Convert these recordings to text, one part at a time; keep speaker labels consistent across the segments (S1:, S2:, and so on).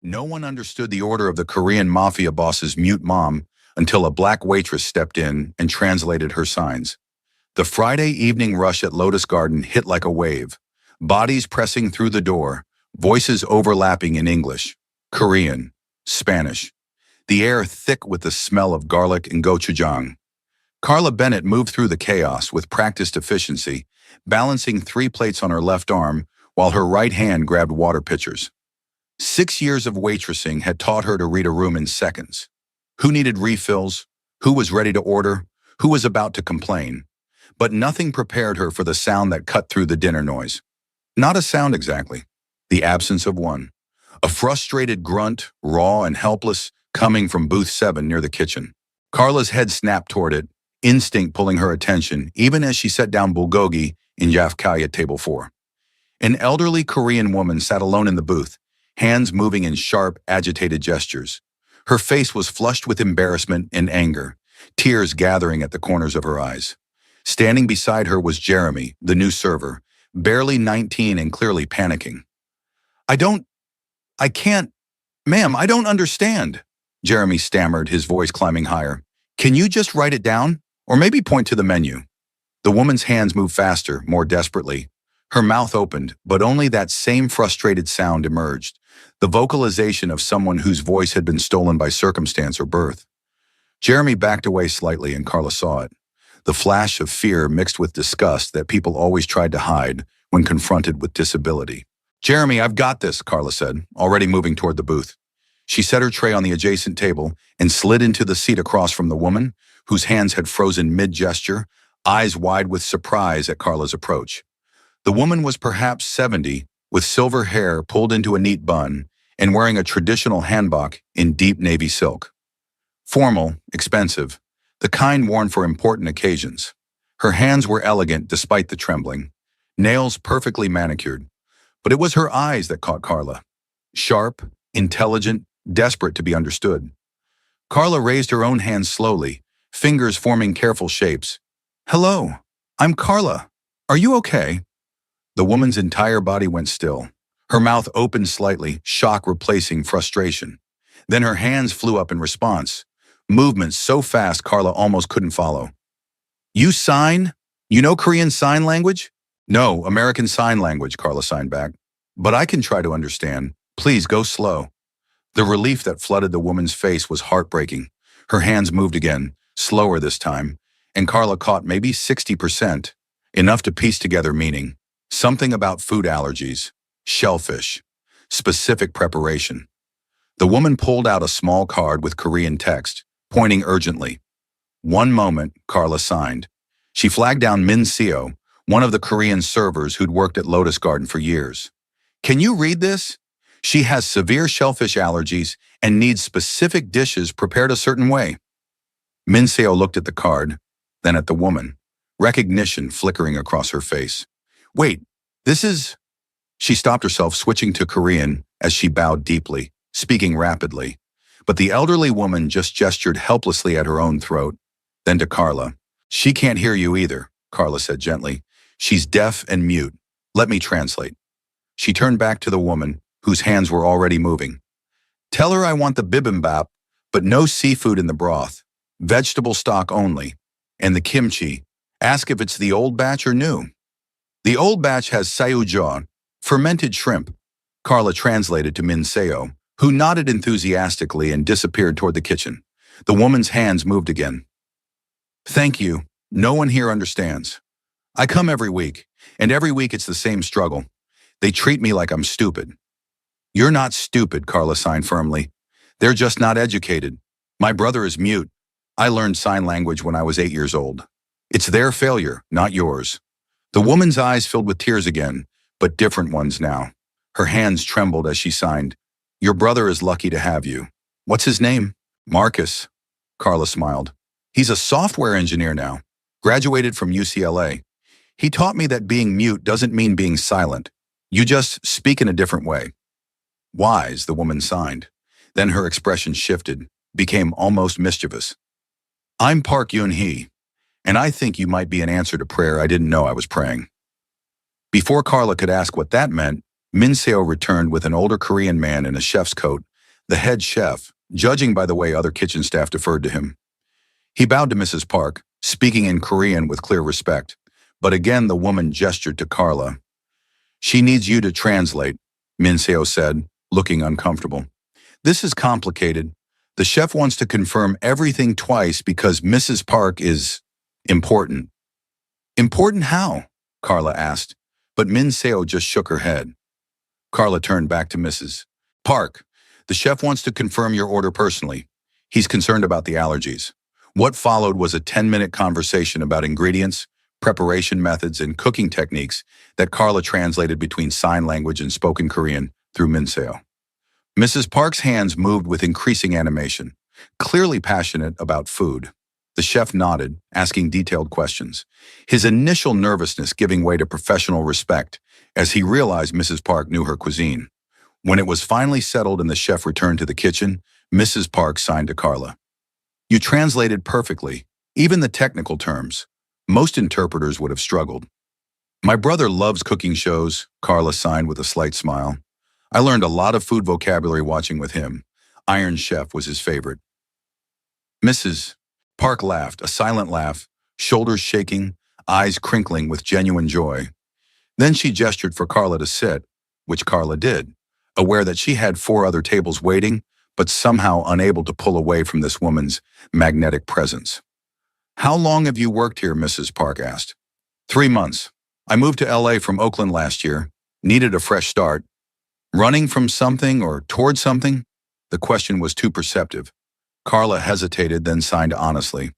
S1: No one understood the order of the Korean Mafia boss's mute mom until a black waitress stepped in and translated her signs. The Friday evening rush at Lotus Garden hit like a wave, bodies pressing through the door, voices overlapping in English, Korean, Spanish, the air thick with the smell of garlic and gochujang. Carla Bennett moved through the chaos with practiced efficiency, balancing 3 plates on her left arm while her right hand grabbed water pitchers. 6 years of waitressing had taught her to read a room in seconds. Who needed refills? Who was ready to order? Who was about to complain? But nothing prepared her for the sound that cut through the dinner noise. Not a sound exactly. The absence of one. A frustrated grunt, raw and helpless, coming from booth 7 near the kitchen. Carla's head snapped toward it, instinct pulling her attention, even as she set down bulgogi in Yafkaya table 4. An elderly Korean woman sat alone in the booth, hands moving in sharp, agitated gestures. Her face was flushed with embarrassment and anger, tears gathering at the corners of her eyes. Standing beside her was Jeremy, the new server, barely 19 and clearly panicking. Ma'am, I don't understand, Jeremy stammered, his voice climbing higher. Can you just write it down? Or maybe point to the menu? The woman's hands moved faster, more desperately. Her mouth opened, but only that same frustrated sound emerged, the vocalization of someone whose voice had been stolen by circumstance or birth. Jeremy backed away slightly and Carla saw it. The flash of fear mixed with disgust that people always tried to hide when confronted with disability. Jeremy, I've got this, Carla said, already moving toward the booth. She set her tray on the adjacent table and slid into the seat across from the woman, whose hands had frozen mid-gesture, eyes wide with surprise at Carla's approach. The woman was perhaps 70, with silver hair pulled into a neat bun and wearing a traditional hanbok in deep navy silk. Formal, expensive, the kind worn for important occasions. Her hands were elegant despite the trembling, nails perfectly manicured. But it was her eyes that caught Carla. Sharp, intelligent, desperate to be understood. Carla raised her own hands slowly, fingers forming careful shapes. Hello, I'm Carla. Are you okay? The woman's entire body went still. Her mouth opened slightly, shock replacing frustration. Then her hands flew up in response, movements so fast Carla almost couldn't follow. You sign? You know Korean Sign Language? No, American Sign Language, Carla signed back. But I can try to understand. Please go slow. The relief that flooded the woman's face was heartbreaking. Her hands moved again, slower this time, and Carla caught maybe 60%, enough to piece together meaning. Something about food allergies, shellfish, specific preparation. The woman pulled out a small card with Korean text, pointing urgently. One moment, Carla signed. She flagged down Min Seo, one of the Korean servers who'd worked at Lotus Garden for years. Can you read this? She has severe shellfish allergies and needs specific dishes prepared a certain way. Min Seo looked at the card, then at the woman, recognition flickering across her face. Wait, this is... She stopped herself, switching to Korean as she bowed deeply, speaking rapidly. But the elderly woman just gestured helplessly at her own throat, then to Carla. She can't hear you either, Carla said gently. She's deaf and mute. Let me translate. She turned back to the woman, whose hands were already moving. Tell her I want the bibimbap, but no seafood in the broth. Vegetable stock only. And the kimchi. Ask if it's the old batch or new. The old batch has sayujeon, fermented shrimp. Carla translated to Min Seo, who nodded enthusiastically and disappeared toward the kitchen. The woman's hands moved again. Thank you. No one here understands. I come every week, and every week it's the same struggle. They treat me like I'm stupid. You're not stupid, Carla signed firmly. They're just not educated. My brother is mute. I learned sign language when I was 8 years old. It's their failure, not yours. The woman's eyes filled with tears again, but different ones now. Her hands trembled as she signed. Your brother is lucky to have you. What's his name? Marcus. Carla smiled. He's a software engineer now. Graduated from UCLA. He taught me that being mute doesn't mean being silent. You just speak in a different way. Wise, the woman signed. Then her expression shifted, became almost mischievous. I'm Park Yoon-hee, and I think you might be an answer to prayer I didn't know I was praying. Before Carla could ask what that meant, Min Seo returned with an older Korean man in a chef's coat, the head chef, judging by the way other kitchen staff deferred to him. He bowed to Mrs. Park, speaking in Korean with clear respect. But again the woman gestured to Carla. She needs you to translate, Min Seo said, looking uncomfortable. This is complicated. The chef wants to confirm everything twice because Mrs. Park is important. Important how? Carla asked, but Min Seo just shook her head. Carla turned back to Mrs. Park. The chef wants to confirm your order personally. He's concerned about the allergies. What followed was a 10-minute conversation about ingredients, preparation methods, and cooking techniques that Carla translated between sign language and spoken Korean through Min Seo. Mrs. Park's hands moved with increasing animation, clearly passionate about food. The chef nodded, asking detailed questions, his initial nervousness giving way to professional respect as he realized Mrs. Park knew her cuisine. When it was finally settled and the chef returned to the kitchen, Mrs. Park signed to Carla. You translated perfectly, even the technical terms. Most interpreters would have struggled. My brother loves cooking shows, Carla signed with a slight smile. I learned a lot of food vocabulary watching with him. Iron Chef was his favorite. Mrs. Park laughed, a silent laugh, shoulders shaking, eyes crinkling with genuine joy. Then she gestured for Carla to sit, which Carla did, aware that she had 4 other tables waiting, but somehow unable to pull away from this woman's magnetic presence. How long have you worked here, Mrs. Park asked. 3 months. I moved to LA from Oakland last year, needed a fresh start. Running from something or toward something? The question was too perceptive. Carla hesitated, then signed honestly.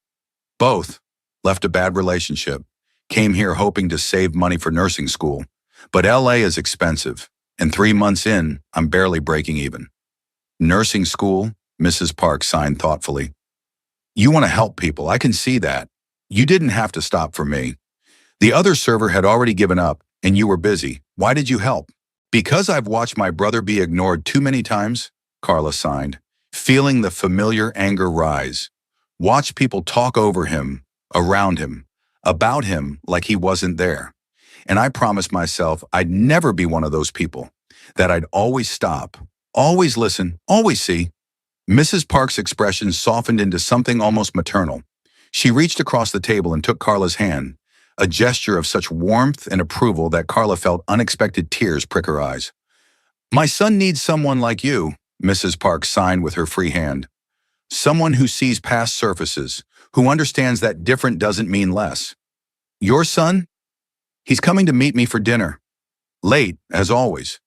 S1: Both. Left a bad relationship. Came here hoping to save money for nursing school. But LA is expensive, and 3 months in, I'm barely breaking even. Nursing school? Mrs. Park signed thoughtfully. You want to help people, I can see that. You didn't have to stop for me. The other server had already given up, and you were busy. Why did you help? Because I've watched my brother be ignored too many times, Carla signed, feeling the familiar anger rise. Watch people talk over him, around him, about him like he wasn't there. And I promised myself I'd never be one of those people, that I'd always stop, always listen, always see. Mrs. Park's expression softened into something almost maternal. She reached across the table and took Carla's hand, a gesture of such warmth and approval that Carla felt unexpected tears prick her eyes. My son needs someone like you, Mrs. Park signed with her free hand. Someone who sees past surfaces, who understands that different doesn't mean less. Your son? He's coming to meet me for dinner. Late, as always.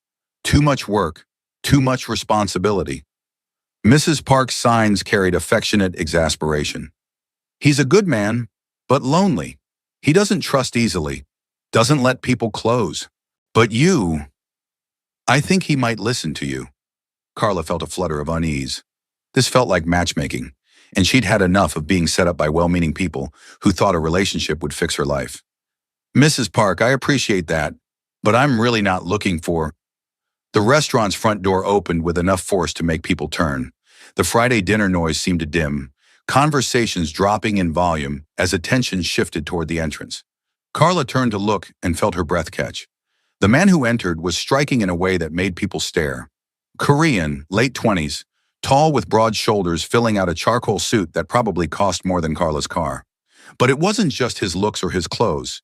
S1: Too much work, too much responsibility. Mrs. Park's signs carried affectionate exasperation. He's a good man, but lonely. He doesn't trust easily, doesn't let people close. But you, I think he might listen to you. Carla felt a flutter of unease. This felt like matchmaking, and she'd had enough of being set up by well-meaning people who thought a relationship would fix her life. Mrs. Park, I appreciate that, but I'm really not looking for... The restaurant's front door opened with enough force to make people turn. The Friday dinner noise seemed to dim, conversations dropping in volume as attention shifted toward the entrance. Carla turned to look and felt her breath catch. The man who entered was striking in a way that made people stare. Korean, late 20s, tall with broad shoulders filling out a charcoal suit that probably cost more than Carla's car. But it wasn't just his looks or his clothes.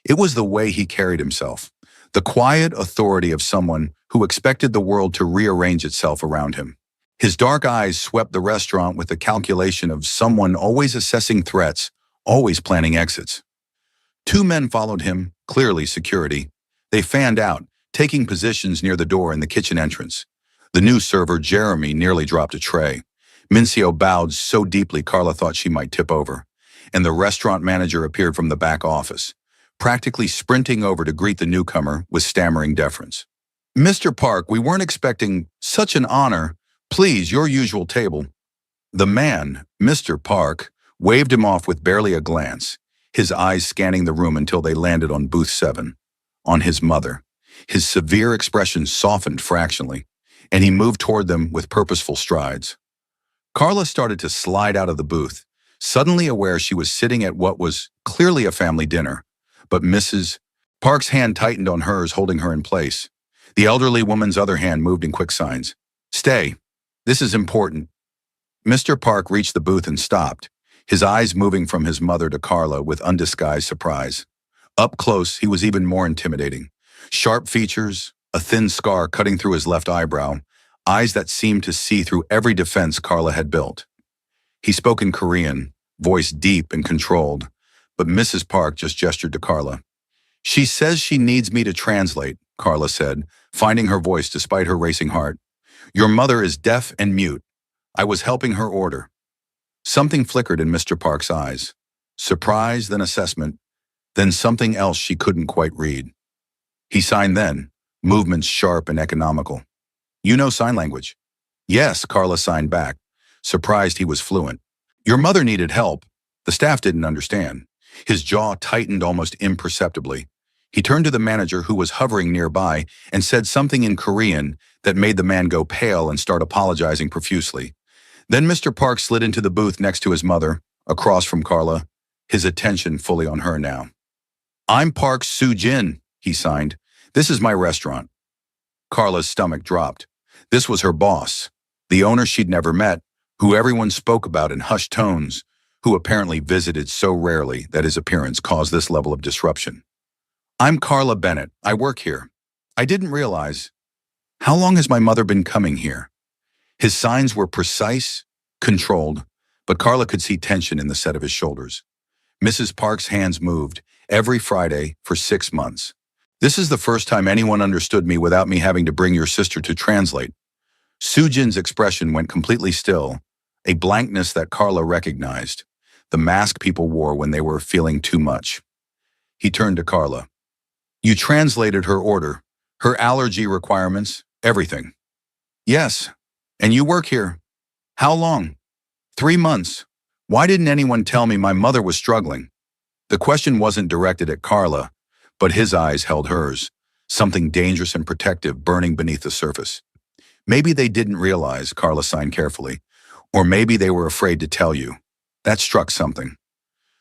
S1: It was the way he carried himself, the quiet authority of someone who expected the world to rearrange itself around him. His dark eyes swept the restaurant with the calculation of someone always assessing threats, always planning exits. 2 men followed him, clearly security. They fanned out, taking positions near the door in the kitchen entrance. The new server, Jeremy, nearly dropped a tray. Min Seo bowed so deeply Carla thought she might tip over. And the restaurant manager appeared from the back office, practically sprinting over to greet the newcomer with stammering deference. Mr. Park, we weren't expecting such an honor. Please, your usual table. The man, Mr. Park, waved him off with barely a glance, his eyes scanning the room until they landed on booth 7, on his mother. His severe expression softened fractionally, and he moved toward them with purposeful strides. Carla started to slide out of the booth, suddenly aware she was sitting at what was clearly a family dinner, but Mrs. Park's hand tightened on hers, holding her in place. The elderly woman's other hand moved in quick signs. Stay. This is important. Mr. Park reached the booth and stopped, his eyes moving from his mother to Carla with undisguised surprise. Up close, he was even more intimidating. Sharp features, a thin scar cutting through his left eyebrow, eyes that seemed to see through every defense Carla had built. He spoke in Korean, voice deep and controlled, but Mrs. Park just gestured to Carla. She says she needs me to translate, Carla said, finding her voice despite her racing heart. Your mother is deaf and mute. I was helping her order. Something flickered in Mr. Park's eyes. Surprise, then assessment, then something else she couldn't quite read. He signed then, movements sharp and economical. You know sign language? Yes, Carla signed back, surprised he was fluent. Your mother needed help. The staff didn't understand. His jaw tightened almost imperceptibly. He turned to the manager who was hovering nearby and said something in Korean that made the man go pale and start apologizing profusely. Then Mr. Park slid into the booth next to his mother, across from Carla, his attention fully on her now. I'm Park Soo-jin, he signed. This is my restaurant. Carla's stomach dropped. This was her boss, the owner she'd never met, who everyone spoke about in hushed tones, who apparently visited so rarely that his appearance caused this level of disruption. I'm Carla Bennett. I work here. I didn't realize. How long has my mother been coming here? His signs were precise, controlled, but Carla could see tension in the set of his shoulders. Mrs. Park's hands moved every Friday for 6 months. This is the first time anyone understood me without me having to bring your sister to translate. Soo-jin's expression went completely still, a blankness that Carla recognized, the mask people wore when they were feeling too much. He turned to Carla. You translated her order, her allergy requirements, everything. Yes, and you work here. How long? 3 months. Why didn't anyone tell me my mother was struggling? The question wasn't directed at Carla, but his eyes held hers, something dangerous and protective burning beneath the surface. Maybe they didn't realize, Carla signed carefully, or maybe they were afraid to tell you. That struck something.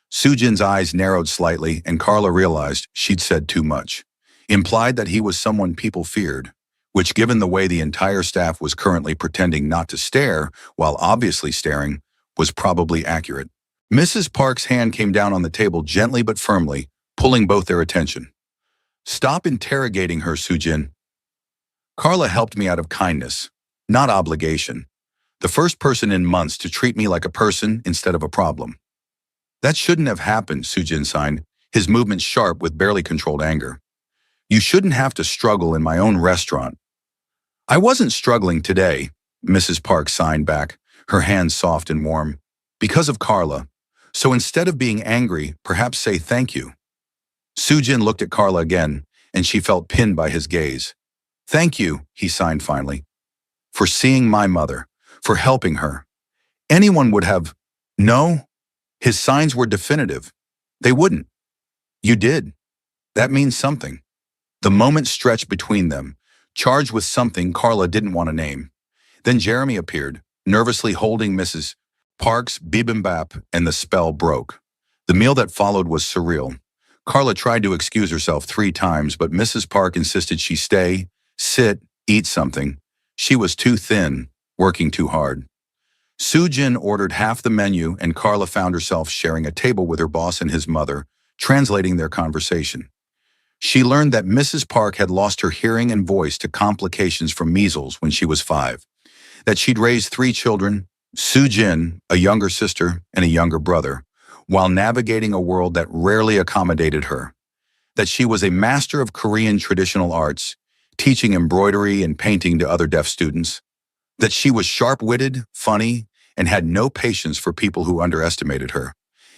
S1: Soo-jin's eyes narrowed slightly, and Carla realized she'd said too much. Implied that he was someone people feared, which, given the way the entire staff was currently pretending not to stare, while obviously staring, was probably accurate. Mrs. Park's hand came down on the table gently but firmly, pulling both their attention. Stop interrogating her, Soo-jin. Carla helped me out of kindness, not obligation. The first person in months to treat me like a person instead of a problem. That shouldn't have happened, Soo-jin signed, his movements sharp with barely controlled anger. You shouldn't have to struggle in my own restaurant. I wasn't struggling today, Mrs. Park signed back, her hands soft and warm. Because of Carla. So instead of being angry, perhaps say thank you. Soo-jin looked at Carla again, and she felt pinned by his gaze. Thank you, he signed finally. For seeing my mother, for helping her. Anyone would have. No. His signs were definitive. They wouldn't. You did. That means something. The moment stretched between them, charged with something Carla didn't want to name. Then Jeremy appeared, nervously holding Mrs. Park's bibimbap, and the spell broke. The meal that followed was surreal. Carla tried to excuse herself 3 times, but Mrs. Park insisted she stay, sit, eat something. She was too thin, working too hard. Soo-jin ordered half the menu, and Carla found herself sharing a table with her boss and his mother, translating their conversation. She learned that Mrs. Park had lost her hearing and voice to complications from measles when she was 5, that she'd raised 3 children, Soo-jin, a younger sister, and a younger brother, while navigating a world that rarely accommodated her, that she was a master of Korean traditional arts, teaching embroidery and painting to other deaf students, that she was sharp-witted, funny, and had no patience for people who underestimated her.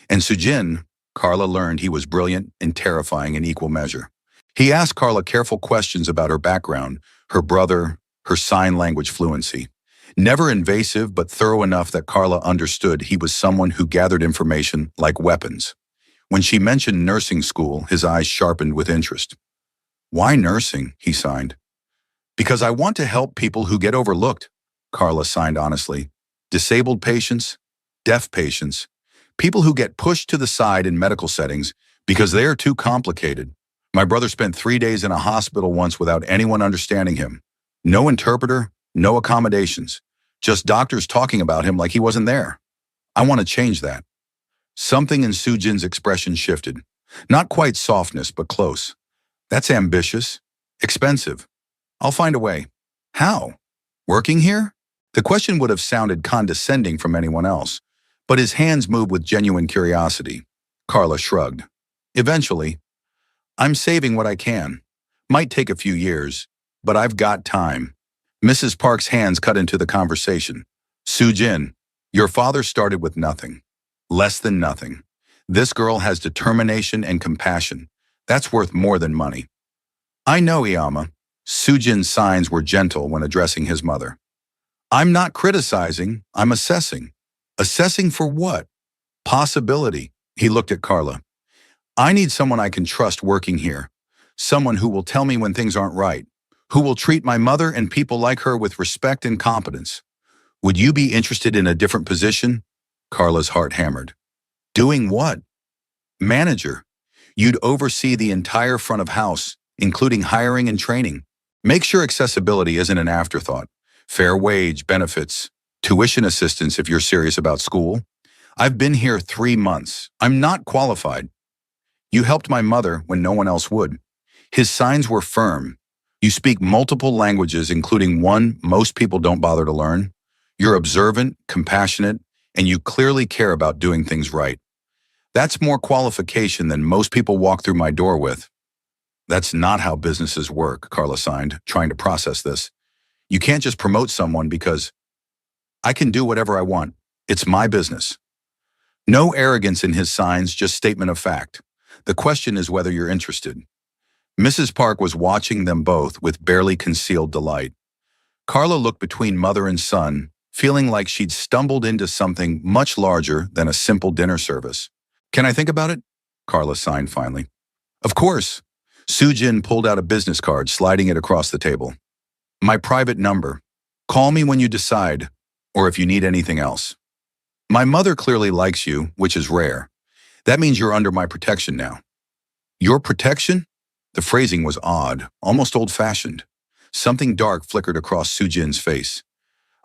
S1: And Soo-jin, Carla learned he was brilliant and terrifying in equal measure. He asked Carla careful questions about her background, her brother, her sign language fluency. Never invasive, but thorough enough that Carla understood he was someone who gathered information like weapons. When she mentioned nursing school, his eyes sharpened with interest. Why nursing? He signed. Because I want to help people who get overlooked, Carla signed honestly. Disabled patients, deaf patients, people who get pushed to the side in medical settings because they are too complicated. My brother spent 3 days in a hospital once without anyone understanding him. No interpreter, no accommodations. Just doctors talking about him like he wasn't there. I want to change that. Something in Sujin's expression shifted. Not quite softness, but close. That's ambitious. Expensive. I'll find a way. How? Working here? The question would have sounded condescending from anyone else, but his hands moved with genuine curiosity. Carla shrugged. Eventually. I'm saving what I can. Might take a few years, but I've got time. Mrs. Park's hands cut into the conversation. Sujin, your father started with nothing. Less than nothing. This girl has determination and compassion. That's worth more than money. I know, Iyama. Sujin's signs were gentle when addressing his mother. I'm not criticizing, I'm assessing. Assessing for what? Possibility. He looked at Carla. I need someone I can trust working here. Someone who will tell me when things aren't right. Who will treat my mother and people like her with respect and competence. Would you be interested in a different position? Carla's heart hammered. Doing what? Manager. You'd oversee the entire front of house, including hiring and training. Make sure accessibility isn't an afterthought. Fair wage, benefits, tuition assistance if you're serious about school. I've been here 3 months. I'm not qualified. You helped my mother when no one else would. His signs were firm. You speak multiple languages, including one most people don't bother to learn. You're observant, compassionate, and you clearly care about doing things right. That's more qualification than most people walk through my door with. That's not how businesses work, Carla signed, trying to process this. You can't just promote someone because I can do whatever I want. It's my business. No arrogance in his signs, just statement of fact. The question is whether you're interested. Mrs. Park was watching them both with barely concealed delight. Carla looked between mother and son, feeling like she'd stumbled into something much larger than a simple dinner service. Can I think about it? Carla signed finally. Of course. Sujin pulled out a business card, sliding it across the table. My private number. Call me when you decide, or if you need anything else. My mother clearly likes you, which is rare. That means you're under my protection now. Your protection? The phrasing was odd, almost old-fashioned. Something dark flickered across Sujin's face.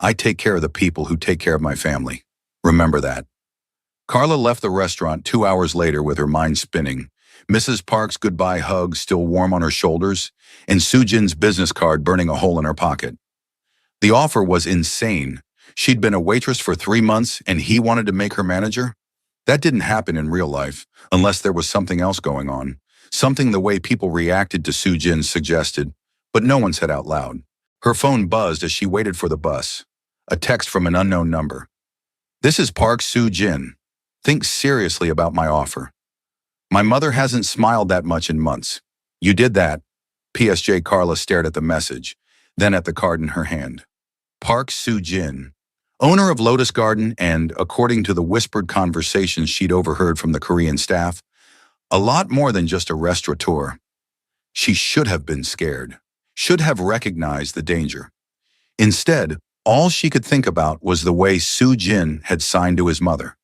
S1: I take care of the people who take care of my family. Remember that. Carla left the restaurant 2 hours later with her mind spinning. Mrs. Park's goodbye hug still warm on her shoulders, and Sujin's business card burning a hole in her pocket. The offer was insane. She'd been a waitress for 3 months, and he wanted to make her manager? That didn't happen in real life, unless there was something else going on. Something the way people reacted to Sujin suggested, but no one said out loud. Her phone buzzed as she waited for the bus. A text from an unknown number. This is Park Sujin. Think seriously about my offer. My mother hasn't smiled that much in months. You did that. PSJ Carla stared at the message, then at the card in her hand. Park Sujin, owner of Lotus Garden and, according to the whispered conversations she'd overheard from the Korean staff, a lot more than just a restaurateur. She should have been scared, should have recognized the danger. Instead, all she could think about was the way Sujin had signed to his mother.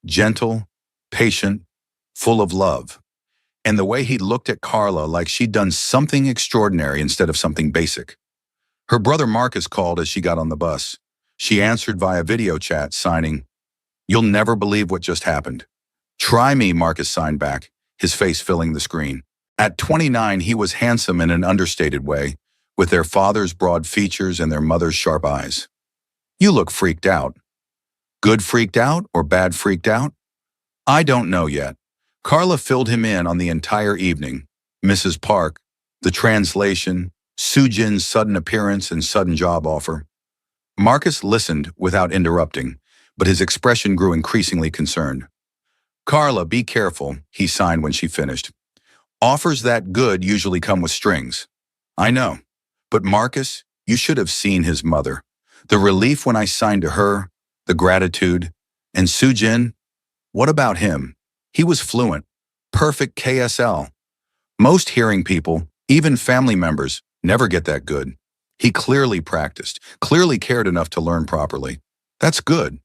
S1: Gentle, patient, full of love. And the way he'd looked at Carla like she'd done something extraordinary instead of something basic. Her brother Marcus called as she got on the bus. She answered via video chat, signing, "You'll never believe what just happened." "Try me," Marcus signed back, his face filling the screen. At 29, he was handsome in an understated way, with their father's broad features and their mother's sharp eyes. "You look freaked out." Good freaked out or bad freaked out? I don't know yet. Carla filled him in on the entire evening. Mrs. Park, the translation, Sujin's sudden appearance and sudden job offer. Marcus listened without interrupting, but his expression grew increasingly concerned. "Carla, be careful," he signed when she finished. "Offers that good usually come with strings." "I know. But Marcus, you should have seen his mother. The relief when I signed to her, the gratitude. And Sujin, what about him? He was fluent, perfect KSL. Most hearing people, even family members, never get that good. He clearly practiced, clearly cared enough to learn properly. That's good.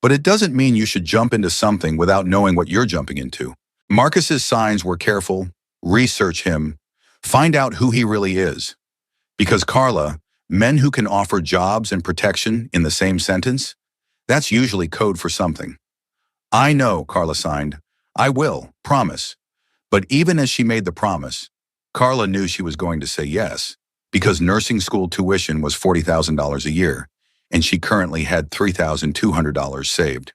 S1: But it doesn't mean you should jump into something without knowing what you're jumping into." Marcus's signs were careful. Research him. Find out who he really is. Because Carla, Men who can offer jobs and protection in the same sentence? That's usually code for something. I know, Carla signed. I will, promise. But even as she made the promise, Carla knew she was going to say yes, because nursing school tuition was $40,000 a year, and she currently had $3,200 saved.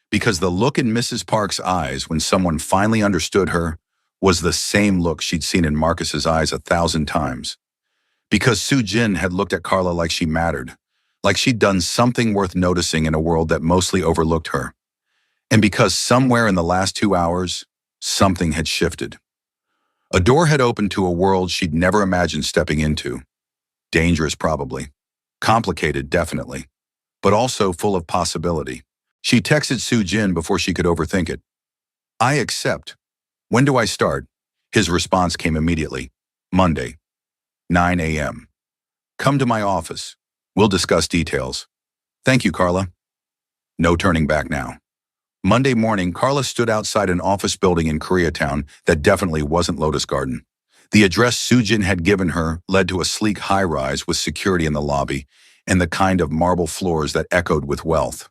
S1: Because the look in Mrs. Park's eyes when someone finally understood her was the same look she'd seen in Marcus's eyes 1,000 times. Because Soo Jin had looked at Carla like she mattered, like she'd done something worth noticing in a world that mostly overlooked her. And because somewhere in the last 2 hours, something had shifted. A door had opened to a world she'd never imagined stepping into. Dangerous, probably. Complicated, definitely. But also full of possibility. She texted Soo Jin before she could overthink it. I accept. When do I start? His response came immediately. Monday, 9 a.m. Come to my office. We'll discuss details. Thank you, Carla. No turning back now. Monday morning, Carla stood outside an office building in Koreatown that definitely wasn't Lotus Garden. The address Soo Jin had given her led to a sleek high-rise with security in the lobby and the kind of marble floors that echoed with wealth.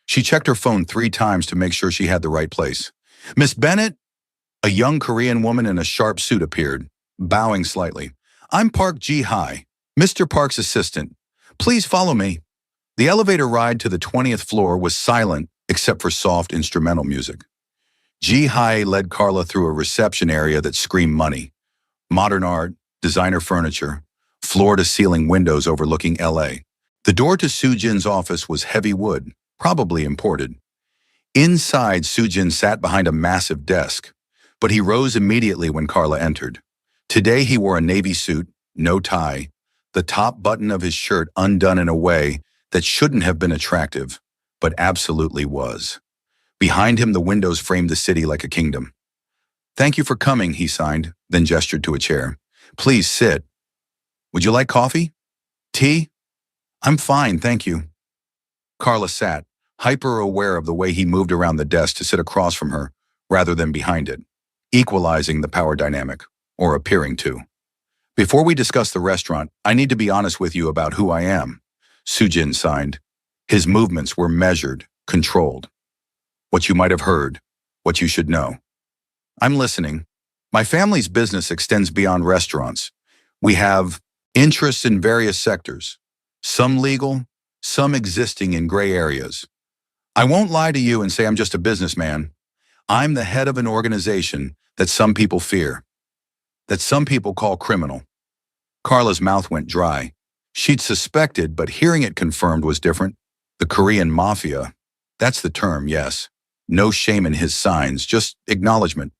S1: She checked her phone 3 times to make sure she had the right place. Miss Bennett? A young Korean woman in a sharp suit appeared, bowing slightly. I'm Park Ji-hai, Mr. Park's assistant. Please follow me. The elevator ride to the 20th floor was silent except for soft instrumental music. Ji-hai led Carla through a reception area that screamed money. Modern art, designer furniture, floor-to-ceiling windows overlooking L.A. The door to Soo Jin's office was heavy wood, probably imported. Inside, Soo Jin sat behind a massive desk, but he rose immediately when Carla entered. Today he wore a navy suit, no tie, the top button of his shirt undone in a way that shouldn't have been attractive, but absolutely was. Behind him, the windows framed the city like a kingdom. Thank you for coming, he signed, then gestured to a chair. Please sit. Would you like coffee? Tea? I'm fine, thank you. Carla sat, hyper-aware of the way he moved around the desk to sit across from her rather than behind it, equalizing the power dynamic, or appearing to. Before we discuss the restaurant, I need to be honest with you about who I am, Soo Jin signed. His movements were measured, controlled. What you might have heard, what you should know. I'm listening. My family's business extends beyond restaurants. We have interests in various sectors, some legal, some existing in gray areas. I won't lie to you and say I'm just a businessman. I'm the head of an organization that some people fear, that some people call criminal. Carla's mouth went dry. She'd suspected, but hearing it confirmed was different. The Korean Mafia. That's the term, yes. No shame in his signs, just acknowledgement.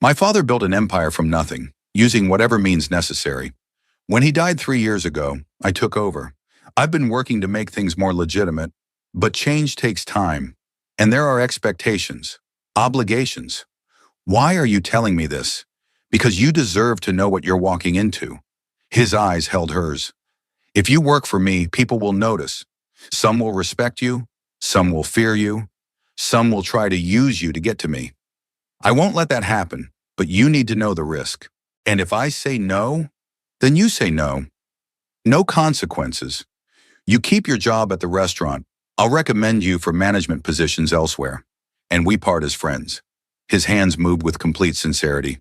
S1: My father built an empire from nothing, using whatever means necessary. When he died 3 years ago, I took over. I've been working to make things more legitimate, but change takes time, and there are expectations, obligations. Why are you telling me this? Because you deserve to know what you're walking into. His eyes held hers. If you work for me, people will notice. Some will respect you, some will fear you, some will try to use you to get to me. I won't let that happen, but you need to know the risk. And if I say no, then you say no. No consequences. You keep your job at the restaurant. I'll recommend you for management positions elsewhere. And we part as friends. His hands moved with complete sincerity.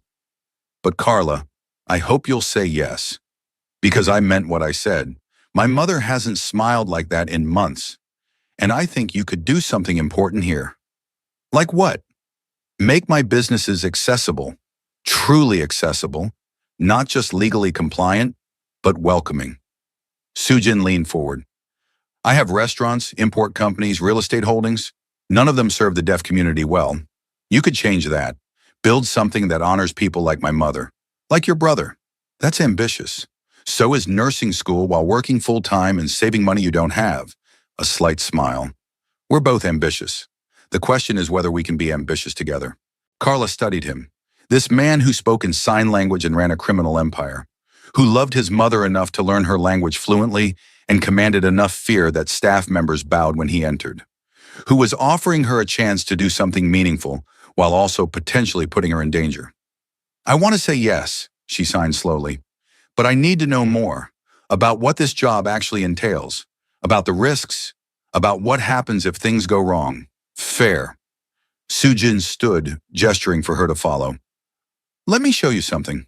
S1: But Carla, I hope you'll say yes. Because I meant what I said. My mother hasn't smiled like that in months. And I think you could do something important here. Like what? Make my businesses accessible, truly accessible, not just legally compliant, but welcoming. Soo Jin leaned forward. I have restaurants, import companies, real estate holdings. None of them serve the deaf community well. You could change that. Build something that honors people like my mother, like your brother. That's ambitious. So is nursing school while working full-time and saving money you don't have. A slight smile. We're both ambitious. The question is whether we can be ambitious together. Carla studied him. This man who spoke in sign language and ran a criminal empire, who loved his mother enough to learn her language fluently and commanded enough fear that staff members bowed when he entered, who was offering her a chance to do something meaningful while also potentially putting her in danger. I want to say yes, she signed slowly, but I need to know more. about what this job actually entails, about the risks, about what happens if things go wrong. Fair. Sujin stood, gesturing for her to follow. Let me show you something.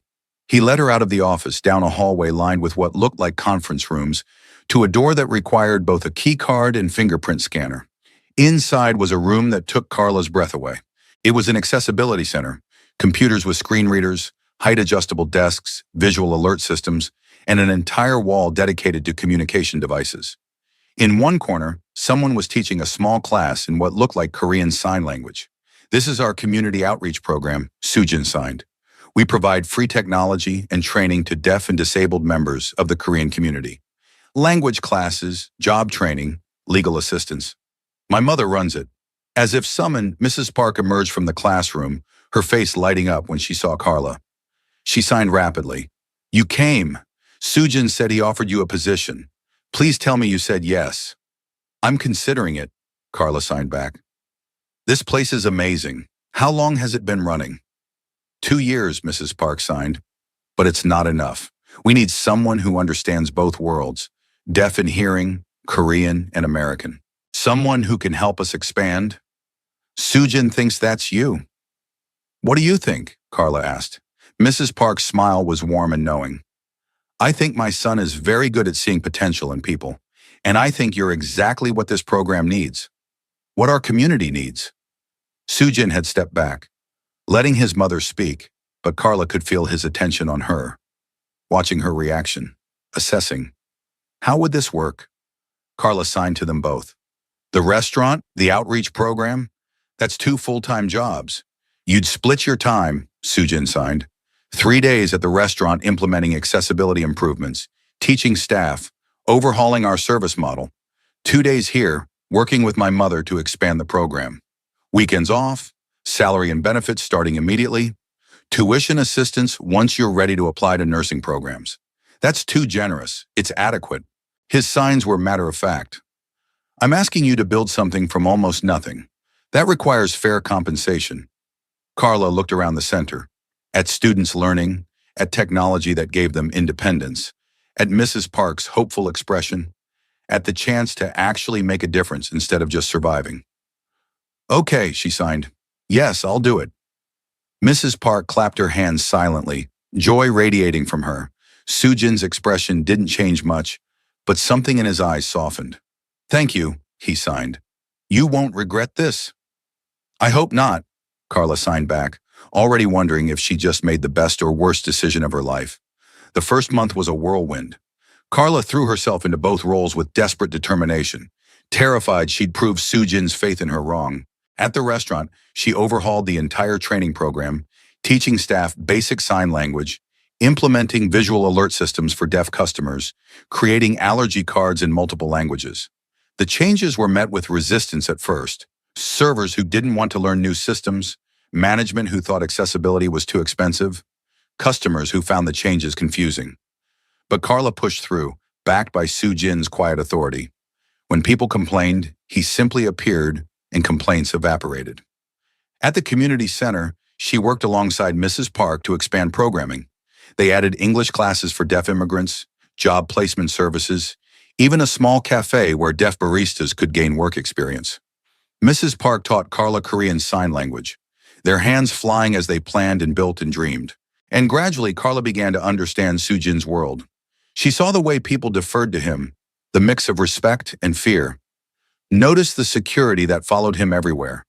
S1: He led her out of the office, down a hallway lined with what looked like conference rooms, to a door that required both a key card and fingerprint scanner. Inside was a room that took Carla's breath away. It was an accessibility center, computers with screen readers, height-adjustable desks, visual alert systems, and an entire wall dedicated to communication devices. In one corner, someone was teaching a small class in what looked like Korean Sign Language. This is our community outreach program, Sujin signed. We provide free technology and training to deaf and disabled members of the Korean community. Language classes, job training, legal assistance. My mother runs it. As if summoned, Mrs. Park emerged from the classroom, her face lighting up when she saw Carla. She signed rapidly. You came. Sujin said he offered you a position. Please tell me you said yes. I'm considering it, Carla signed back. This place is amazing. How long has it been running? 2 years, Mrs. Park signed. But it's not enough. We need someone who understands both worlds, deaf and hearing, Korean and American. Someone who can help us expand. Sujin thinks that's you. What do you think? Carla asked. Mrs. Park's smile was warm and knowing. I think my son is very good at seeing potential in people, and I think you're exactly what this program needs. What our community needs. Sujin had stepped back, letting his mother speak, but Carla could feel his attention on her, watching her reaction, assessing. How would this work? Carla signed to them both. The restaurant, the outreach program, that's 2 full-time jobs. You'd split your time, Sujin signed. 3 days at the restaurant implementing accessibility improvements, teaching staff, overhauling our service model. 2 days here, working with my mother to expand the program. Weekends off, salary and benefits starting immediately, tuition assistance once you're ready to apply to nursing programs. That's too generous. It's adequate. His signs were matter of fact. I'm asking you to build something from almost nothing. That requires fair compensation. Carla looked around the center, at students learning, at technology that gave them independence, at Mrs. Park's hopeful expression, at the chance to actually make a difference instead of just surviving. Okay, she signed. Yes, I'll do it. Mrs. Park clapped her hands silently, joy radiating from her. Sujin's expression didn't change much, but something in his eyes softened. Thank you, he signed. You won't regret this. I hope not, Carla signed back, already wondering if she just made the best or worst decision of her life. The first month was a whirlwind. Carla threw herself into both roles with desperate determination, terrified she'd prove Sujin's faith in her wrong. At the restaurant, she overhauled the entire training program, teaching staff basic sign language, implementing visual alert systems for deaf customers, creating allergy cards in multiple languages. The changes were met with resistance at first. Servers who didn't want to learn new systems, management who thought accessibility was too expensive, customers who found the changes confusing. But Carla pushed through, backed by Sujin's quiet authority. When people complained, he simply appeared and complaints evaporated. At the community center, she worked alongside Mrs. Park to expand programming. They added English classes for deaf immigrants, job placement services, even a small cafe where deaf baristas could gain work experience. Mrs. Park taught Carla Korean Sign Language, their hands flying as they planned and built and dreamed. And gradually, Carla began to understand Sujin's world. She saw the way people deferred to him, the mix of respect and fear. Noticed the security that followed him everywhere.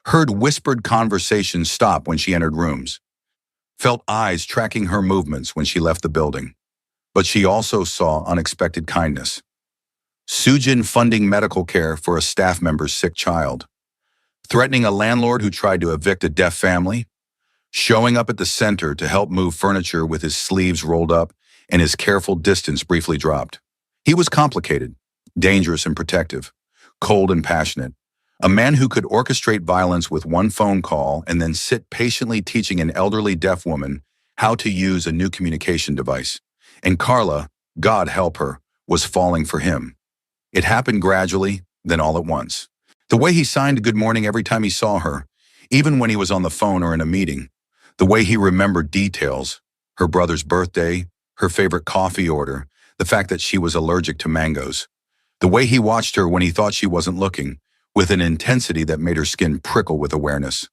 S1: Heard whispered conversations stop when she entered rooms. Felt eyes tracking her movements when she left the building. But she also saw unexpected kindness. Sujin funding medical care for a staff member's sick child. Threatening a landlord who tried to evict a deaf family. Showing up at the center to help move furniture with his sleeves rolled up and his careful distance briefly dropped. He was complicated, dangerous and protective, cold and passionate. A man who could orchestrate violence with one phone call and then sit patiently teaching an elderly deaf woman how to use a new communication device. And Carla, God help her, was falling for him. It happened gradually, then all at once. The way he signed good morning every time he saw her, even when he was on the phone or in a meeting. The way he remembered details, her brother's birthday, her favorite coffee order, the fact that she was allergic to mangoes, the way he watched her when he thought she wasn't looking, with an intensity that made her skin prickle with awareness.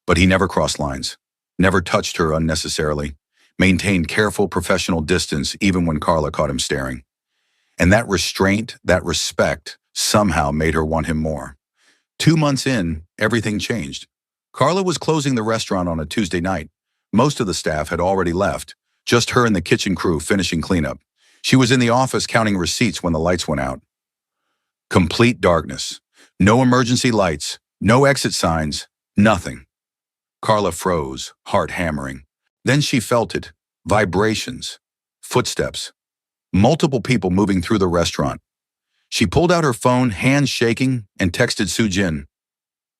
S1: But he never crossed lines, never touched her unnecessarily, maintained careful professional distance even when Carla caught him staring. And that restraint, that respect, somehow made her want him more. 2 months in, everything changed. Carla was closing the restaurant on a Tuesday night. Most of the staff had already left, just her and the kitchen crew finishing cleanup. She was in the office counting receipts when the lights went out. Complete darkness. No emergency lights, no exit signs, nothing. Carla froze, heart hammering. Then she felt it. Vibrations. Footsteps. Multiple people moving through the restaurant. She pulled out her phone, hands shaking, and texted Soo-jin.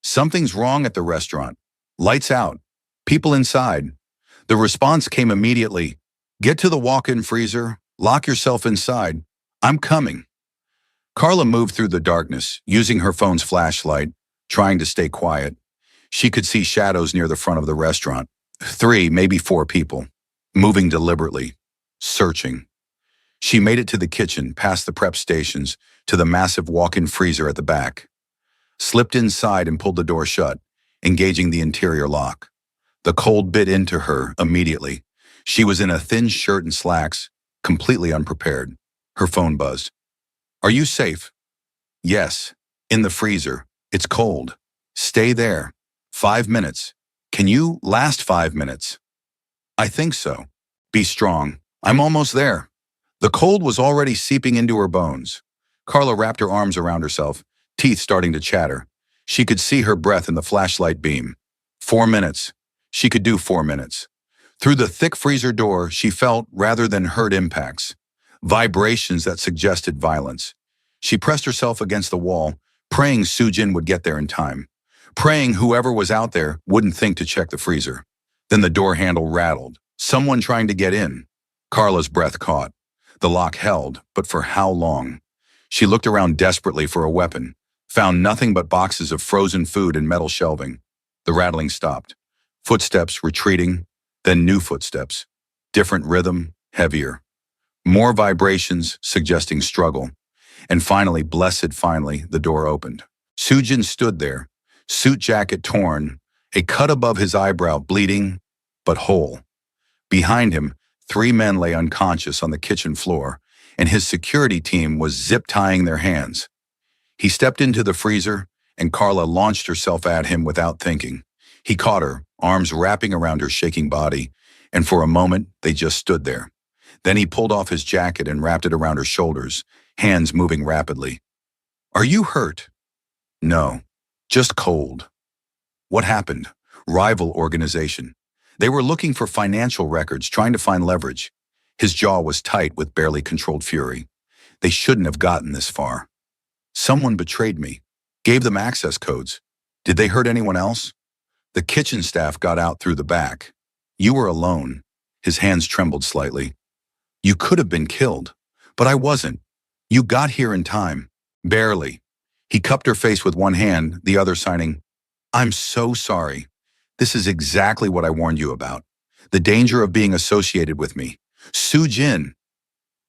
S1: Something's wrong at the restaurant. Lights out. People inside. The response came immediately. Get to the walk-in freezer. Lock yourself inside. I'm coming. Carla moved through the darkness, using her phone's flashlight, trying to stay quiet. She could see shadows near the front of the restaurant. 3, maybe 4 people, moving deliberately, searching. She made it to the kitchen, past the prep stations, to the massive walk-in freezer at the back. Slipped inside and pulled the door shut, engaging the interior lock. The cold bit into her immediately. She was in a thin shirt and slacks, completely unprepared. Her phone buzzed. Are you safe? Yes. In the freezer. It's cold. Stay there. 5 minutes. Can you last 5 minutes? I think so. Be strong. I'm almost there. The cold was already seeping into her bones. Carla wrapped her arms around herself, teeth starting to chatter. She could see her breath in the flashlight beam. 4 minutes. She could do 4 minutes. Through the thick freezer door, she felt, rather than heard, impacts. Vibrations that suggested violence. She pressed herself against the wall, praying Soo-jin would get there in time. Praying whoever was out there wouldn't think to check the freezer. Then the door handle rattled. Someone trying to get in. Carla's breath caught. The lock held, but for how long? She looked around desperately for a weapon, found nothing but boxes of frozen food and metal shelving. The rattling stopped. Footsteps retreating, then new footsteps. Different rhythm, heavier. More vibrations suggesting struggle. And finally, the door opened. Soo-jin stood there, suit jacket torn, a cut above his eyebrow bleeding, but whole. Behind him, 3 men lay unconscious on the kitchen floor, and his security team was zip-tying their hands. He stepped into the freezer, and Carla launched herself at him without thinking. He caught her, arms wrapping around her shaking body, and for a moment, they just stood there. Then he pulled off his jacket and wrapped it around her shoulders, hands moving rapidly. Are you hurt? No, just cold. What happened? Rival organization. They were looking for financial records, trying to find leverage. His jaw was tight with barely controlled fury. They shouldn't have gotten this far. Someone betrayed me. Gave them access codes. Did they hurt anyone else? The kitchen staff got out through the back. You were alone. His hands trembled slightly. You could have been killed, but I wasn't. You got here in time. Barely. He cupped her face with one hand, the other signing, I'm so sorry. This is exactly what I warned you about. The danger of being associated with me. Soo-jin,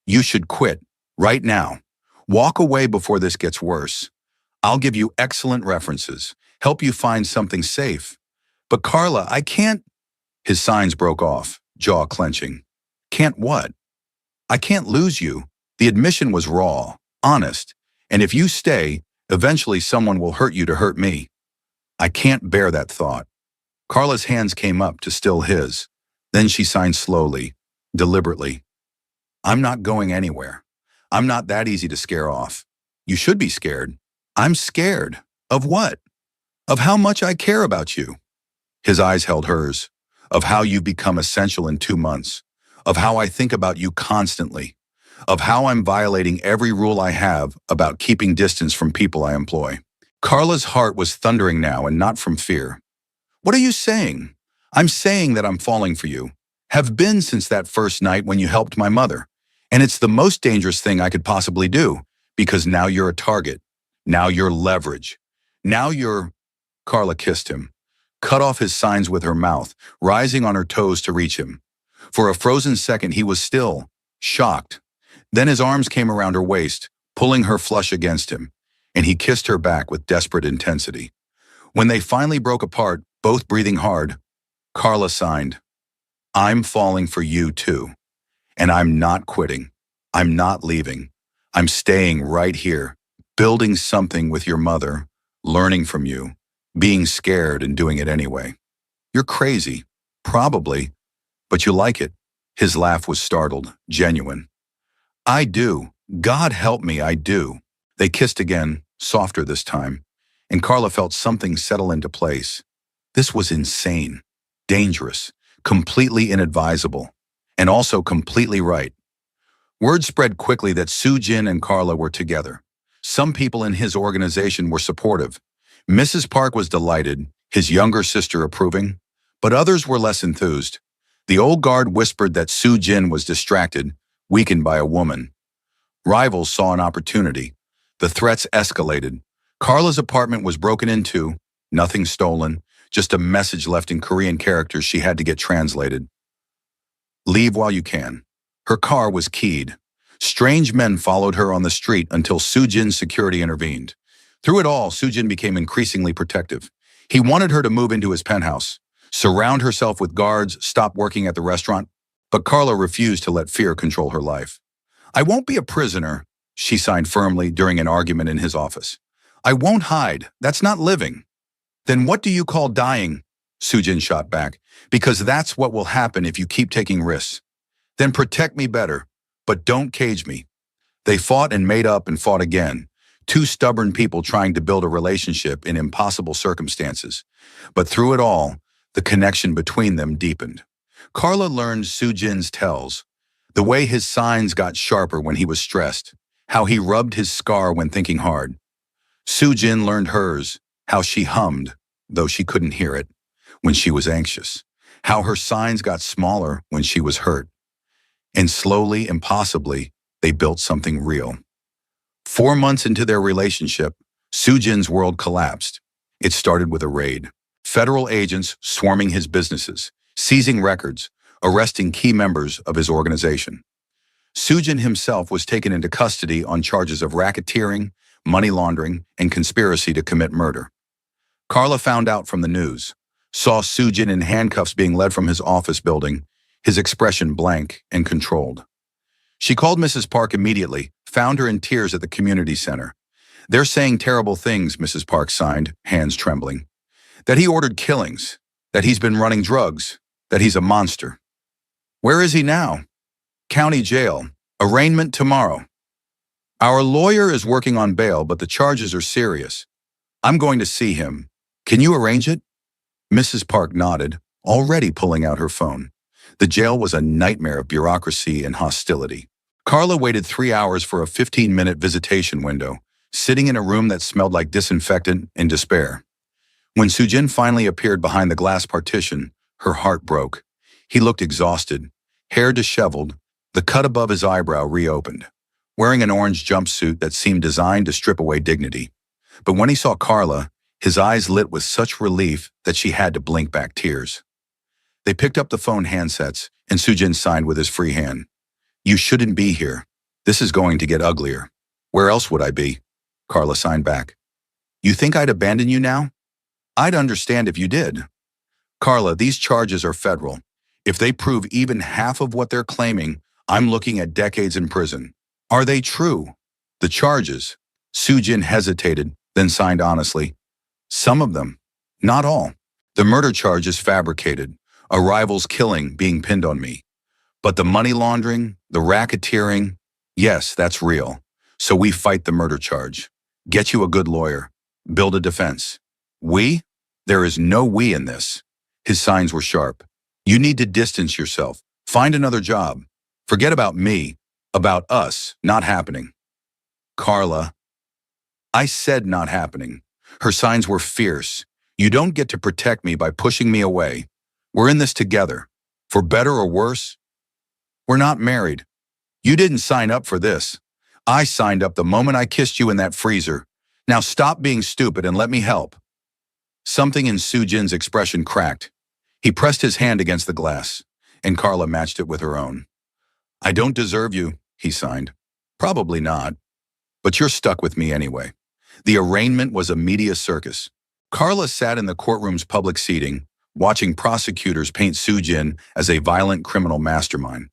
S1: you should quit, right now. Walk away before this gets worse. I'll give you excellent references, help you find something safe. But Carla, I can't. His signs broke off, jaw clenching. Can't what? I can't lose you. The admission was raw, honest, and if you stay, eventually someone will hurt you to hurt me. I can't bear that thought. Carla's hands came up to still his. Then she signed slowly, deliberately. I'm not going anywhere. I'm not that easy to scare off. You should be scared. I'm scared. Of what? Of how much I care about you. His eyes held hers. Of how you've become essential in 2 months. Of how I think about you constantly. Of how I'm violating every rule I have about keeping distance from people I employ. Carla's heart was thundering now, and not from fear. What are you saying? I'm saying that I'm falling for you. Have been since that first night when you helped my mother. And it's the most dangerous thing I could possibly do, because now you're a target. Now you're leverage. Now you're... Carla kissed him, cut off his signs with her mouth, rising on her toes to reach him. For a frozen second, he was still, shocked. Then his arms came around her waist, pulling her flush against him, and he kissed her back with desperate intensity. When they finally broke apart, both breathing hard, Carla signed, "I'm falling for you too, and I'm not quitting. I'm not leaving. I'm staying right here, building something with your mother, learning from you, being scared and doing it anyway. You're crazy, probably, but you like it." His laugh was startled, genuine. "I do. God help me, I do." They kissed again, softer this time, and Carla felt something settle into place. This was insane, dangerous, completely inadvisable, and also completely right. Word spread quickly that Soo-jin and Carla were together. Some people in his organization were supportive. Mrs. Park was delighted, his younger sister approving, but others were less enthused. The old guard whispered that Soo-jin was distracted, weakened by a woman. Rivals saw an opportunity. The threats escalated. Carla's apartment was broken into, nothing stolen, just a message left in Korean characters she had to get translated. "Leave while you can." Her car was keyed. Strange men followed her on the street until Soo-jin's security intervened. Through it all, Soo-jin became increasingly protective. He wanted her to move into his penthouse, surround herself with guards, stop working at the restaurant, but Carla refused to let fear control her life. "I won't be a prisoner," she signed firmly during an argument in his office. "I won't hide. That's not living." "Then what do you call dying?" Soo-jin shot back. "Because that's what will happen if you keep taking risks. Then protect me better, but don't cage me." They fought and made up and fought again. Two stubborn people trying to build a relationship in impossible circumstances. But through it all, the connection between them deepened. Carla learned Soo-jin's tells, the way his signs got sharper when he was stressed, how he rubbed his scar when thinking hard. Soo-jin learned hers, how she hummed, though she couldn't hear it, when she was anxious, how her signs got smaller when she was hurt. And slowly, impossibly, they built something real. 4 months into their relationship, Soo-jin's world collapsed. It started with a raid. Federal agents swarming his businesses, seizing records, arresting key members of his organization. Soo-jin himself was taken into custody on charges of racketeering, money laundering, and conspiracy to commit murder. Carla found out from the news, saw Soo-jin in handcuffs being led from his office building, his expression blank and controlled. She called Mrs. Park immediately, found her in tears at the community center. "They're saying terrible things," Mrs. Park signed, hands trembling. "That he ordered killings, that he's been running drugs, that he's a monster." "Where is he now?" "County jail. Arraignment tomorrow." "Our lawyer is working on bail, but the charges are serious. I'm going to see him. Can you arrange it?" Mrs. Park nodded, already pulling out her phone. The jail was a nightmare of bureaucracy and hostility. Carla waited 3 hours for a 15-minute visitation window, sitting in a room that smelled like disinfectant in despair. When Soo-jin finally appeared behind the glass partition, her heart broke. He looked exhausted, hair disheveled, the cut above his eyebrow reopened, wearing an orange jumpsuit that seemed designed to strip away dignity. But when he saw Carla, his eyes lit with such relief that she had to blink back tears. They picked up the phone handsets, and Soo-jin signed with his free hand. "You shouldn't be here. This is going to get uglier." "Where else would I be?" Carla signed back. "You think I'd abandon you now?" "I'd understand if you did." "Carla, these charges are federal. If they prove even half of what they're claiming, I'm looking at decades in prison." "Are they true?" "The charges?" Soo-jin hesitated, then signed honestly. "Some of them. Not all. The murder charge is fabricated. A rival's killing being pinned on me. But the money laundering, the racketeering, yes, that's real. So we fight the murder charge. Get you a good lawyer. Build a defense." "We?" "There is no we in this." His signs were sharp. "You need to distance yourself. Find another job. Forget about me. About us. Not happening." "Carla." "I said not happening." Her signs were fierce. "You don't get to protect me by pushing me away. We're in this together. For better or worse. We're not married. You didn't sign up for this. I signed up the moment I kissed you in that freezer. Now stop being stupid and let me help." Something in Soo-jin's expression cracked. He pressed his hand against the glass, and Carla matched it with her own. "I don't deserve you," he signed. Probably not, but you're stuck with me anyway. The arraignment was a media circus. Carla sat in the courtroom's public seating, watching prosecutors paint Sujin as a violent criminal mastermind.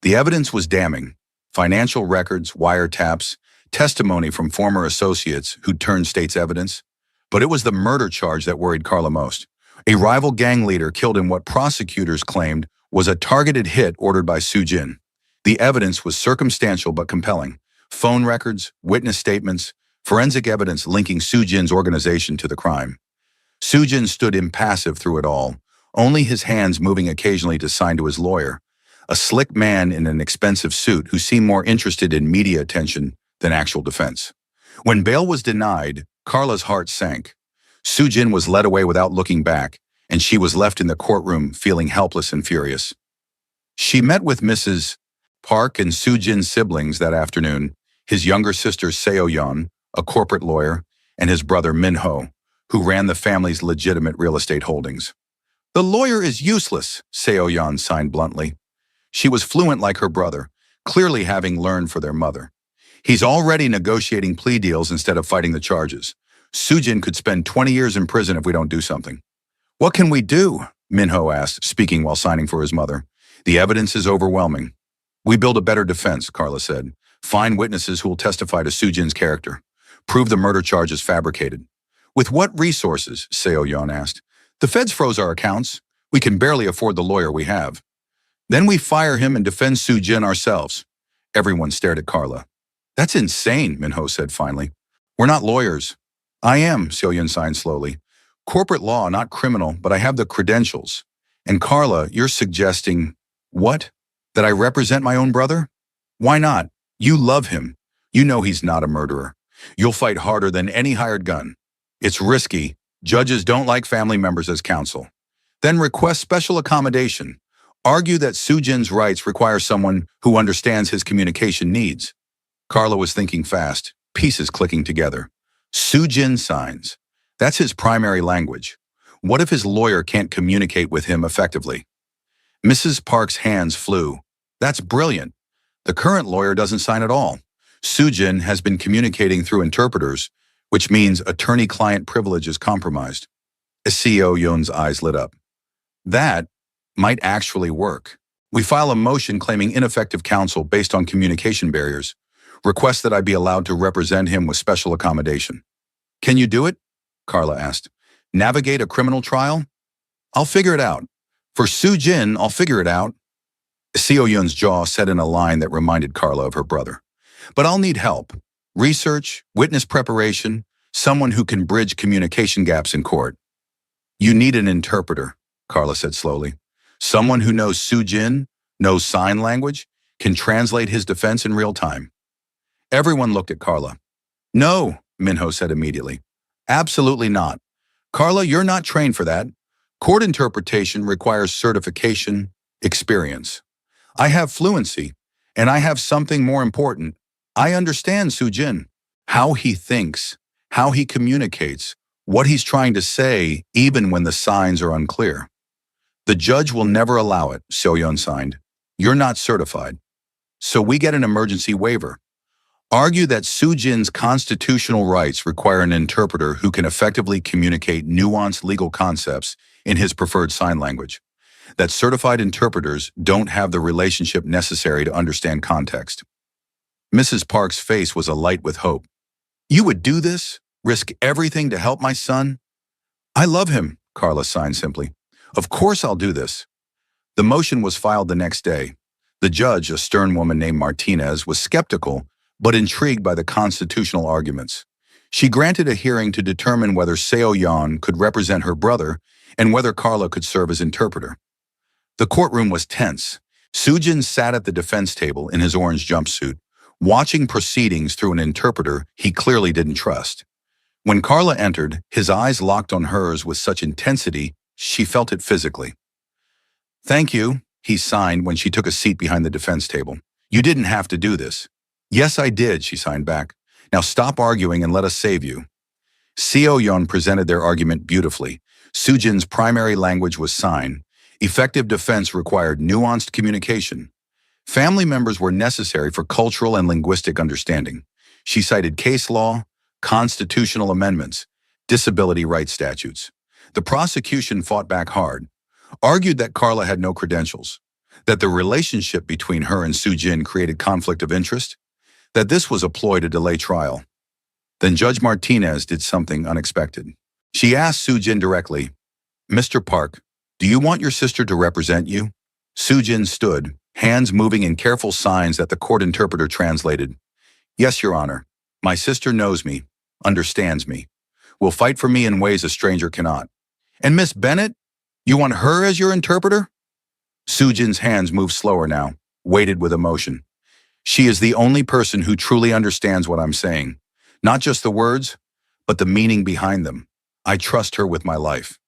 S1: The evidence was damning. Financial records, wiretaps, testimony from former associates who'd turned state's evidence. But it was the murder charge that worried Carla most. A rival gang leader killed in what prosecutors claimed was a targeted hit ordered by Sujin. The evidence was circumstantial but compelling. Phone records, witness statements, forensic evidence linking Sujin's organization to the crime. Sujin stood impassive through it all, only his hands moving occasionally to sign to his lawyer, a slick man in an expensive suit who seemed more interested in media attention than actual defense. When bail was denied, Carla's heart sank. Sujin was led away without looking back, and she was left in the courtroom feeling helpless and furious. She met with Mrs. Park and Sujin's siblings that afternoon, his younger sister Seo-yeon, a corporate lawyer, and his brother Min-ho, who ran the family's legitimate real estate holdings. The lawyer is useless, Seo-yeon signed bluntly. She was fluent like her brother, clearly having learned for their mother. He's already negotiating plea deals instead of fighting the charges. Sujin could spend 20 years in prison if we don't do something. What can we do? Min-ho asked, speaking while signing for his mother. The evidence is overwhelming. We build a better defense, Carla said. Find witnesses who will testify to Sujin's character. Prove the murder charge is fabricated. With what resources? Seo-yeon asked. The feds froze our accounts. We can barely afford the lawyer we have. Then we fire him and defend Sujin ourselves. Everyone stared at Carla. That's insane, Min-ho said finally. We're not lawyers. I am, Seo-yeon signed slowly. Corporate law, not criminal, but I have the credentials. And Carla, you're suggesting, what? That I represent my own brother? Why not? You love him. You know he's not a murderer. You'll fight harder than any hired gun. It's risky. Judges don't like family members as counsel. Then request special accommodation. Argue that Sujin's rights require someone who understands his communication needs. Carla was thinking fast, pieces clicking together. Sujin signs. That's his primary language. What if his lawyer can't communicate with him effectively? Mrs. Park's hands flew. That's brilliant. The current lawyer doesn't sign at all. Sujin has been communicating through interpreters, which means attorney-client privilege is compromised. Seo-yeon's eyes lit up. That might actually work. We file a motion claiming ineffective counsel based on communication barriers. Request that I be allowed to represent him with special accommodation. Can you do it? Carla asked. Navigate a criminal trial? I'll figure it out. For Sujin, I'll figure it out. Seo-yeon's jaw set in a line that reminded Carla of her brother. But I'll need help. Research, witness preparation, someone who can bridge communication gaps in court. You need an interpreter, Carla said slowly. Someone who knows Sujin, knows sign language, can translate his defense in real time. Everyone looked at Carla. No, Min-ho said immediately. Absolutely not. Carla, you're not trained for that. Court interpretation requires certification, experience. I have fluency, and I have something more important. I understand Sujin, how he thinks, how he communicates, what he's trying to say, even when the signs are unclear. The judge will never allow it, Seo-yeon signed. You're not certified. So we get an emergency waiver. Argue that Sujin's constitutional rights require an interpreter who can effectively communicate nuanced legal concepts in his preferred sign language. That certified interpreters don't have the relationship necessary to understand context. Mrs. Park's face was alight with hope. You would do this? Risk everything to help my son? I love him, Carla signed simply. Of course I'll do this. The motion was filed the next day. The judge, a stern woman named Martinez, was skeptical but intrigued by the constitutional arguments. She granted a hearing to determine whether Seo-yeon could represent her brother and whether Carla could serve as interpreter. The courtroom was tense. Sujin sat at the defense table in his orange jumpsuit, watching proceedings through an interpreter he clearly didn't trust. When Carla entered, his eyes locked on hers with such intensity, she felt it physically. Thank you, he signed when she took a seat behind the defense table. You didn't have to do this. Yes, I did, she signed back. Now stop arguing and let us save you. Seo-yeon presented their argument beautifully. Sujin's primary language was sign. Effective defense required nuanced communication. Family members were necessary for cultural and linguistic understanding. She cited case law, constitutional amendments, disability rights statutes. The prosecution fought back hard, argued that Carla had no credentials, that the relationship between her and Soo Jin created conflict of interest, that this was a ploy to delay trial. Then Judge Martinez did something unexpected. She asked Soo Jin directly, "Mr. Park, do you want your sister to represent you?" Soo Jin stood, hands moving in careful signs that the court interpreter translated. "Yes, Your Honor. My sister knows me, understands me, will fight for me in ways a stranger cannot." "And Miss Bennett? You want her as your interpreter?" Soo Jin's hands moved slower now, weighted with emotion. "She is the only person who truly understands what I'm saying. Not just the words, but the meaning behind them. I trust her with my life."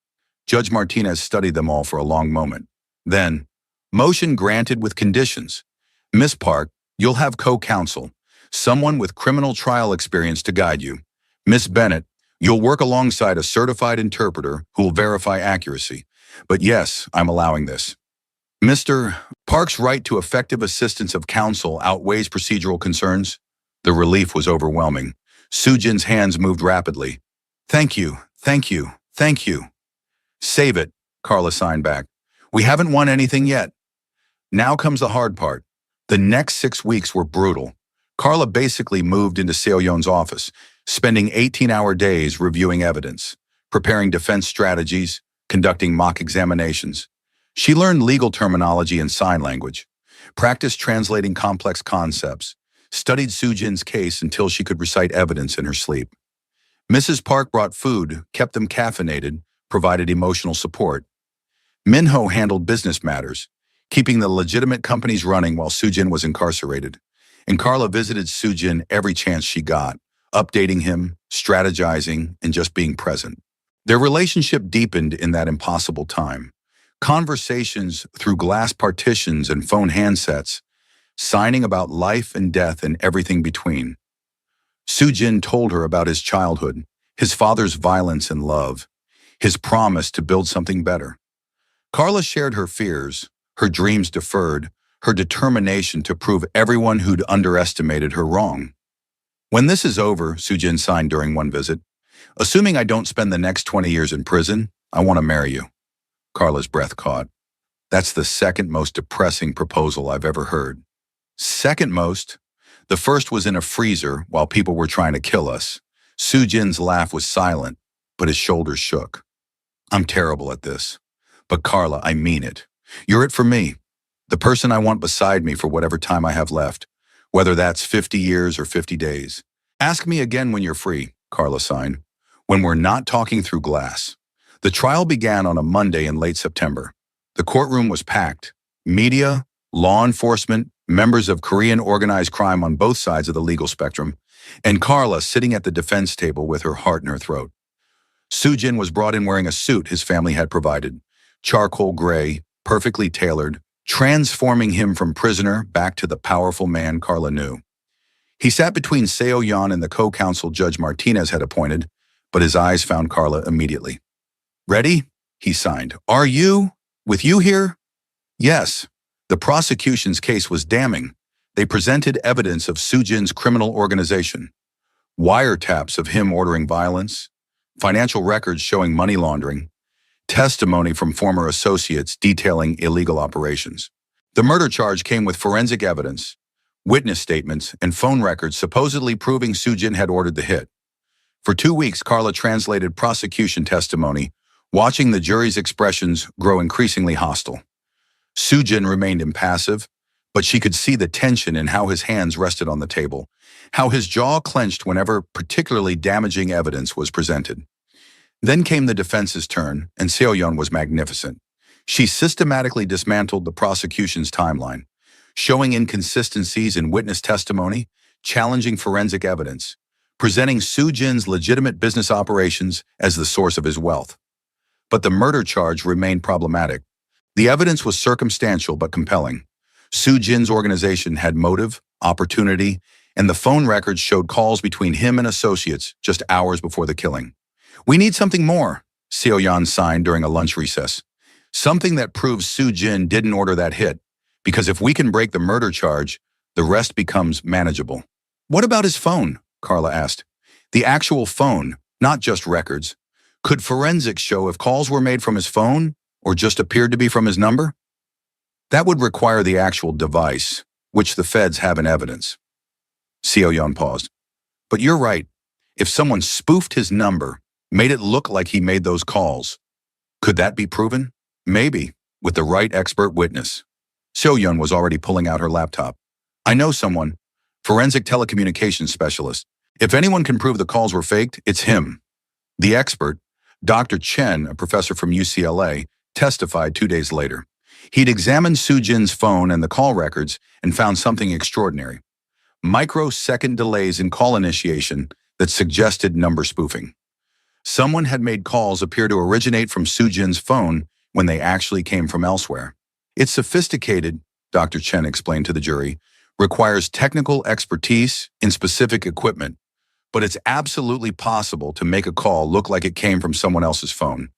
S1: Judge Martinez studied them all for a long moment. Then, "Motion granted with conditions. Miss Park, you'll have co-counsel, someone with criminal trial experience to guide you. Miss Bennett, you'll work alongside a certified interpreter who will verify accuracy. But yes, I'm allowing this. Mr. Park's right to effective assistance of counsel outweighs procedural concerns." The relief was overwhelming. Soo Jin's hands moved rapidly. "Thank you, thank you, thank you." "Save it," Carla signed back. "We haven't won anything yet." Now comes the hard part. The next 6 weeks were brutal. Carla basically moved into Seo-yeon's office, spending 18-hour days reviewing evidence, preparing defense strategies, conducting mock examinations. She learned legal terminology and sign language, practiced translating complex concepts, studied Soo Jin's case until she could recite evidence in her sleep. Mrs. Park brought food, kept them caffeinated, provided emotional support. Minho handled business matters, keeping the legitimate companies running while Soo Jin was incarcerated. And Carla visited Soo Jin every chance she got, updating him, strategizing, and just being present. Their relationship deepened in that impossible time. Conversations through glass partitions and phone handsets, signing about life and death and everything between. Soo Jin told her about his childhood, his father's violence and love, his promise to build something better. Carla shared her fears, her dreams deferred, her determination to prove everyone who'd underestimated her wrong. "When this is over," Soo Jin signed during one visit, "assuming I don't spend the next 20 years in prison, I want to marry you." Carla's breath caught. That's the second most depressing proposal I've ever heard. Second most? The first was in a freezer while people were trying to kill us. Soo Jin's laugh was silent, but his shoulders shook. "I'm terrible at this. But Carla, I mean it. You're it for me. The person I want beside me for whatever time I have left, whether that's 50 years or 50 days. Ask me again when you're free," Carla signed, "when we're not talking through glass." The trial began on a Monday in late September. The courtroom was packed. Media, law enforcement, members of Korean organized crime on both sides of the legal spectrum, and Carla sitting at the defense table with her heart in her throat. Soo Jin was brought in wearing a suit his family had provided, charcoal gray, perfectly tailored, transforming him from prisoner back to the powerful man Carla knew. He sat between Seo-yeon and the co-counsel Judge Martinez had appointed, but his eyes found Carla immediately. "Ready?" he signed. "Are you? With you here?" Yes. The prosecution's case was damning. They presented evidence of Soo Jin's criminal organization, wiretaps of him ordering violence, financial records showing money laundering, testimony from former associates detailing illegal operations. The murder charge came with forensic evidence, witness statements, and phone records supposedly proving Soo Jin had ordered the hit. For 2 weeks, Carla translated prosecution testimony, watching the jury's expressions grow increasingly hostile. Soo Jin remained impassive, but she could see the tension in how his hands rested on the table, how his jaw clenched whenever particularly damaging evidence was presented. Then came the defense's turn, and Seo-yeon was magnificent. She systematically dismantled the prosecution's timeline, showing inconsistencies in witness testimony, challenging forensic evidence, presenting Soo Jin's legitimate business operations as the source of his wealth. But the murder charge remained problematic. The evidence was circumstantial but compelling. Soo Jin's organization had motive, opportunity, and the phone records showed calls between him and associates just hours before the killing. "We need something more," Seo-yeon signed during a lunch recess. "Something that proves Soo Jin didn't order that hit, Because if we can break the murder charge, the rest becomes manageable. What about his phone? Carla asked. The actual phone, not just records. Could forensics show if calls were made from his phone or just appeared to be from his number? That would require the actual device, which the feds have in evidence. Seo-yeon paused. But you're right. If someone spoofed his number, made it look like he made those calls, could that be proven? Maybe, with the right expert witness. Seo-yeon was already pulling out her laptop. I know someone, forensic telecommunications specialist. If anyone can prove the calls were faked, it's him. The expert, Dr. Chen, a professor from UCLA, testified 2 days later. He'd examined Soo-jin's phone and the call records and found something extraordinary. Microsecond delays in call initiation that suggested number spoofing. Someone had made calls appear to originate from Soo-jin's phone when they actually came from elsewhere. It's sophisticated, Dr. Chen explained to the jury, requires technical expertise in specific equipment, but it's absolutely possible to make a call look like it came from someone else's phone.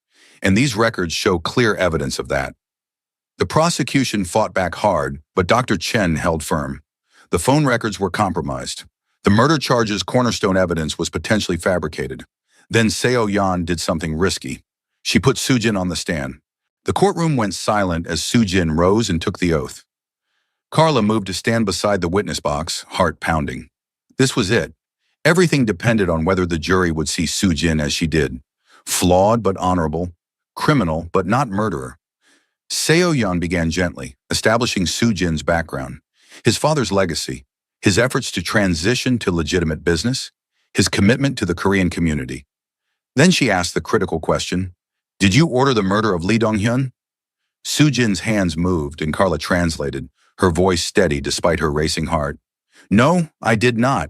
S1: And these records show clear evidence of that. The prosecution fought back hard, but Dr. Chen held firm. The phone records were compromised. The murder charge's cornerstone evidence was potentially fabricated. Then Seo-yeon did something risky. She put Soo-jin on the stand. The courtroom went silent as Soo-jin rose and took the oath. Carla moved to stand beside the witness box, heart pounding. This was it. Everything depended on whether the jury would see Soo-jin as she did. Flawed but honorable, criminal but not murderer. Seo-yeon began gently, establishing Soo-jin's background, his father's legacy, his efforts to transition to legitimate business, his commitment to the Korean community. Then she asked the critical question, did you order the murder of Lee Dong-hyun? Soo-jin's hands moved and Carla translated, her voice steady despite her racing heart. No, I did not.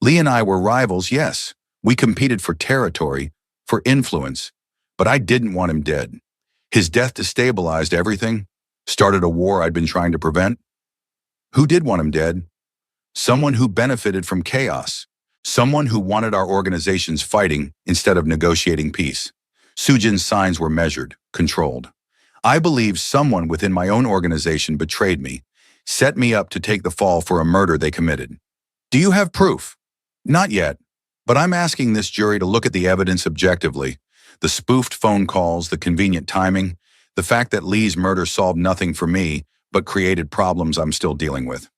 S1: Lee and I were rivals, yes. We competed for territory, for influence, but I didn't want him dead. His death destabilized everything, started a war I'd been trying to prevent. Who did want him dead? Someone who benefited from chaos. Someone who wanted our organizations fighting instead of negotiating peace. Soo-jin's signs were measured, controlled. I believe someone within my own organization betrayed me, set me up to take the fall for a murder they committed. Do you have proof? Not yet, but I'm asking this jury to look at the evidence objectively. The spoofed phone calls, the convenient timing, the fact that Lee's murder solved nothing for me, but created problems I'm still dealing with.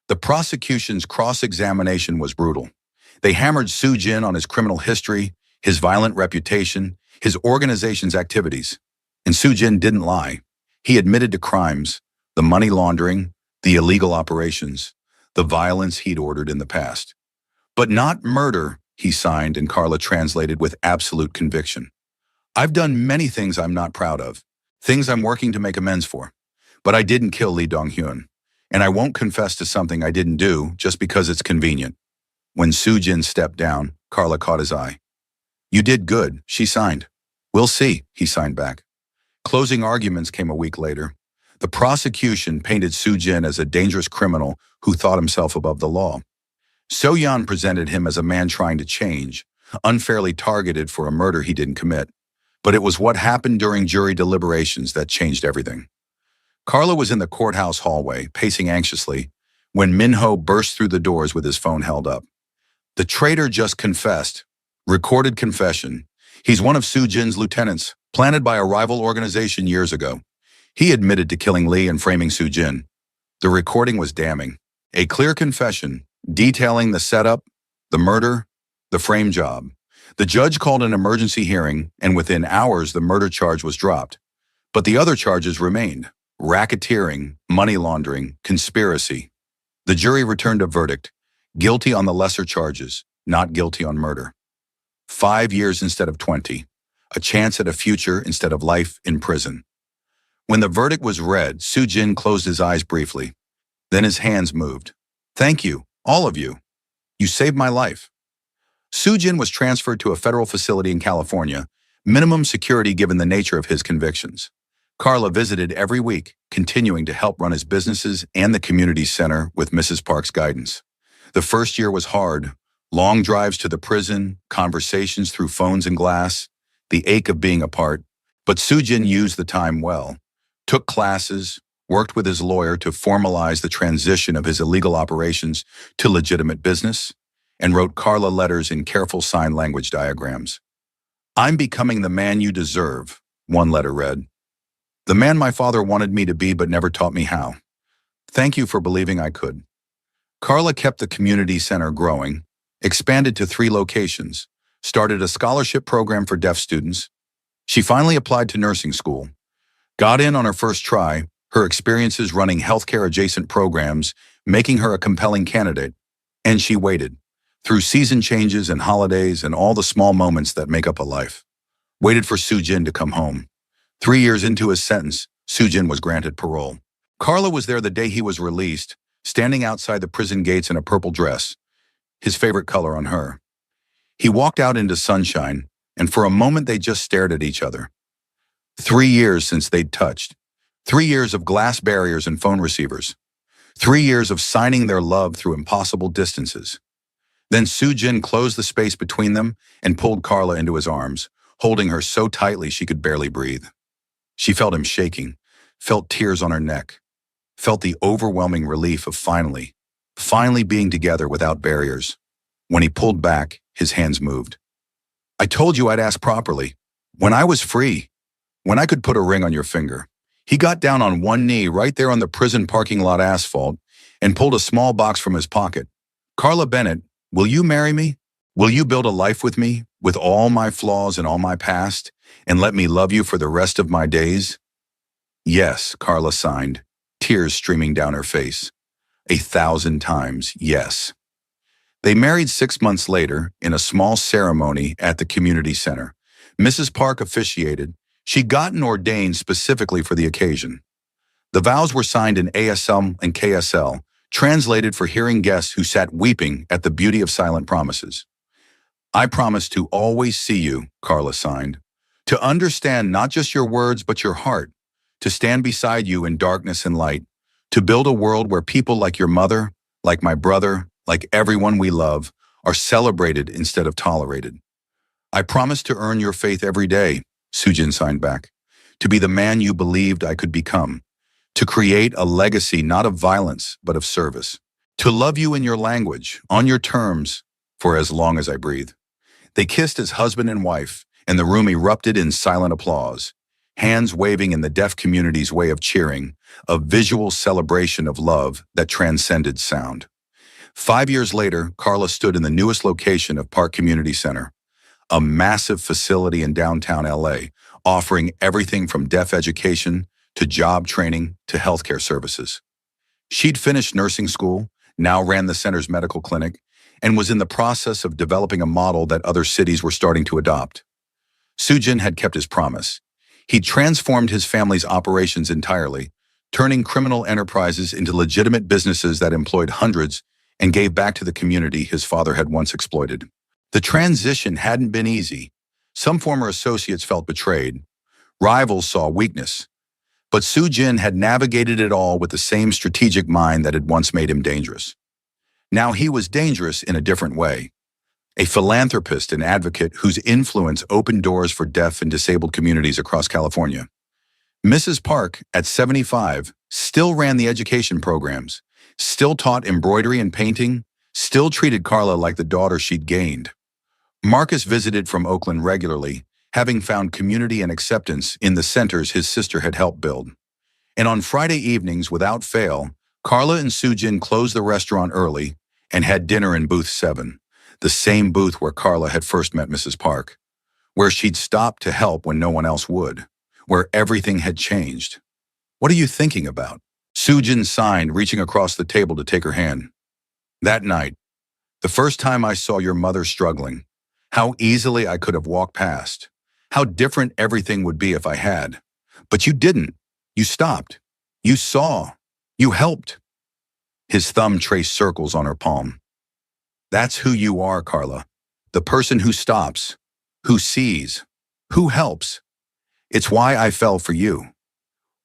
S1: The prosecution's cross-examination was brutal. They hammered Soo-jin on his criminal history, his violent reputation, his organization's activities. And Soo-jin didn't lie. He admitted to crimes, the money laundering, the illegal operations, the violence he'd ordered in the past. But not murder, he signed and Carla translated with absolute conviction. I've done many things I'm not proud of, things I'm working to make amends for. But I didn't kill Lee Dong-hyun, and I won't confess to something I didn't do just because it's convenient. When Soo-jin stepped down, Carla caught his eye. You did good, she signed. We'll see, he signed back. Closing arguments came a week later. The prosecution painted Soo-jin as a dangerous criminal who thought himself above the law. Seo-yeon presented him as a man trying to change, unfairly targeted for a murder he didn't commit. But it was what happened during jury deliberations that changed everything. Carla was in the courthouse hallway, pacing anxiously, when Min-ho burst through the doors with his phone held up. The traitor just confessed. Recorded confession. He's one of Soo-jin's lieutenants, planted by a rival organization years ago. He admitted to killing Lee and framing Soo-jin. The recording was damning. A clear confession, detailing the setup, the murder, the frame job. The judge called an emergency hearing, and within hours the murder charge was dropped. But the other charges remained. Racketeering, money laundering, conspiracy. The jury returned a verdict. Guilty on the lesser charges, not guilty on murder. 5 years instead of 20. A chance at a future instead of life in prison. When the verdict was read, Soo-jin closed his eyes briefly. Then his hands moved. Thank you, all of you. You saved my life. Soo-jin was transferred to a federal facility in California, minimum security given the nature of his convictions. Carla visited every week, continuing to help run his businesses and the community center with Mrs. Park's guidance. The first year was hard. Long drives to the prison, conversations through phones and glass, the ache of being apart. But Soo-jin used the time well. Took classes, worked with his lawyer to formalize the transition of his illegal operations to legitimate business, and wrote Carla letters in careful sign language diagrams. "I'm becoming the man you deserve," one letter read. "The man my father wanted me to be but never taught me how. Thank you for believing I could." Carla kept the community center growing, expanded to 3 locations, started a scholarship program for deaf students. She finally applied to nursing school, got in on her first try, her experiences running healthcare-adjacent programs, making her a compelling candidate, and she waited, through season changes and holidays and all the small moments that make up a life. Waited for Soo-jin to come home. 3 years into his sentence, Soo-jin was granted parole. Carla was there the day he was released, standing outside the prison gates in a purple dress, his favorite color on her. He walked out into sunshine, and for a moment they just stared at each other. 3 years since they'd touched. 3 years of glass barriers and phone receivers. 3 years of signing their love through impossible distances. Then Soo-jin closed the space between them and pulled Carla into his arms, holding her so tightly she could barely breathe. She felt him shaking, felt tears on her neck, felt the overwhelming relief of finally being together without barriers. When he pulled back, his hands moved. "I told you I'd ask properly. When I was free, when I could put a ring on your finger." He got down on one knee right there on the prison parking lot asphalt and pulled a small box from his pocket. "Carla Bennett, will you marry me? Will you build a life with me, with all my flaws and all my past, and let me love you for the rest of my days?" "Yes," Carla signed, tears streaming down her face. 1,000 times yes. They married 6 months later in a small ceremony at the community center. Mrs. Park officiated. She'd gotten ordained specifically for the occasion. The vows were signed in ASL and KSL, translated for hearing guests who sat weeping at the beauty of silent promises. "I promise to always see you," Carla signed, "to understand not just your words but your heart, to stand beside you in darkness and light, to build a world where people like your mother, like my brother, like everyone we love, are celebrated instead of tolerated. I promise to earn your faith every day," Soo-jin signed back, "to be the man you believed I could become, to create a legacy not of violence but of service, to love you in your language, on your terms, for as long as I breathe." They kissed as husband and wife, and the room erupted in silent applause, hands waving in the deaf community's way of cheering, a visual celebration of love that transcended sound. 5 years later, Carla stood in the newest location of Park Community Center, a massive facility in downtown LA, offering everything from deaf education to job training to healthcare services. She'd finished nursing school, now ran the center's medical clinic, and was in the process of developing a model that other cities were starting to adopt. Soo-jin had kept his promise. He transformed his family's operations entirely, turning criminal enterprises into legitimate businesses that employed hundreds and gave back to the community his father had once exploited. The transition hadn't been easy. Some former associates felt betrayed. Rivals saw weakness. But Soo-jin had navigated it all with the same strategic mind that had once made him dangerous. Now he was dangerous in a different way. A philanthropist and advocate whose influence opened doors for deaf and disabled communities across California. Mrs. Park, at 75, still ran the education programs, still taught embroidery and painting, still treated Carla like the daughter she'd gained. Marcus visited from Oakland regularly, having found community and acceptance in the centers his sister had helped build. And on Friday evenings, without fail, Carla and Soo-jin closed the restaurant early and had dinner in booth 7, the same booth where Carla had first met Mrs. Park, where she'd stopped to help when no one else would, where everything had changed. "What are you thinking about?" Soo-jin signed, reaching across the table to take her hand. "That night, the first time I saw your mother struggling, how easily I could have walked past, how different everything would be if I had. But you didn't. You stopped. You saw. You helped." His thumb traced circles on her palm. "That's who you are, Carla. The person who stops, who sees, who helps. It's why I fell for you.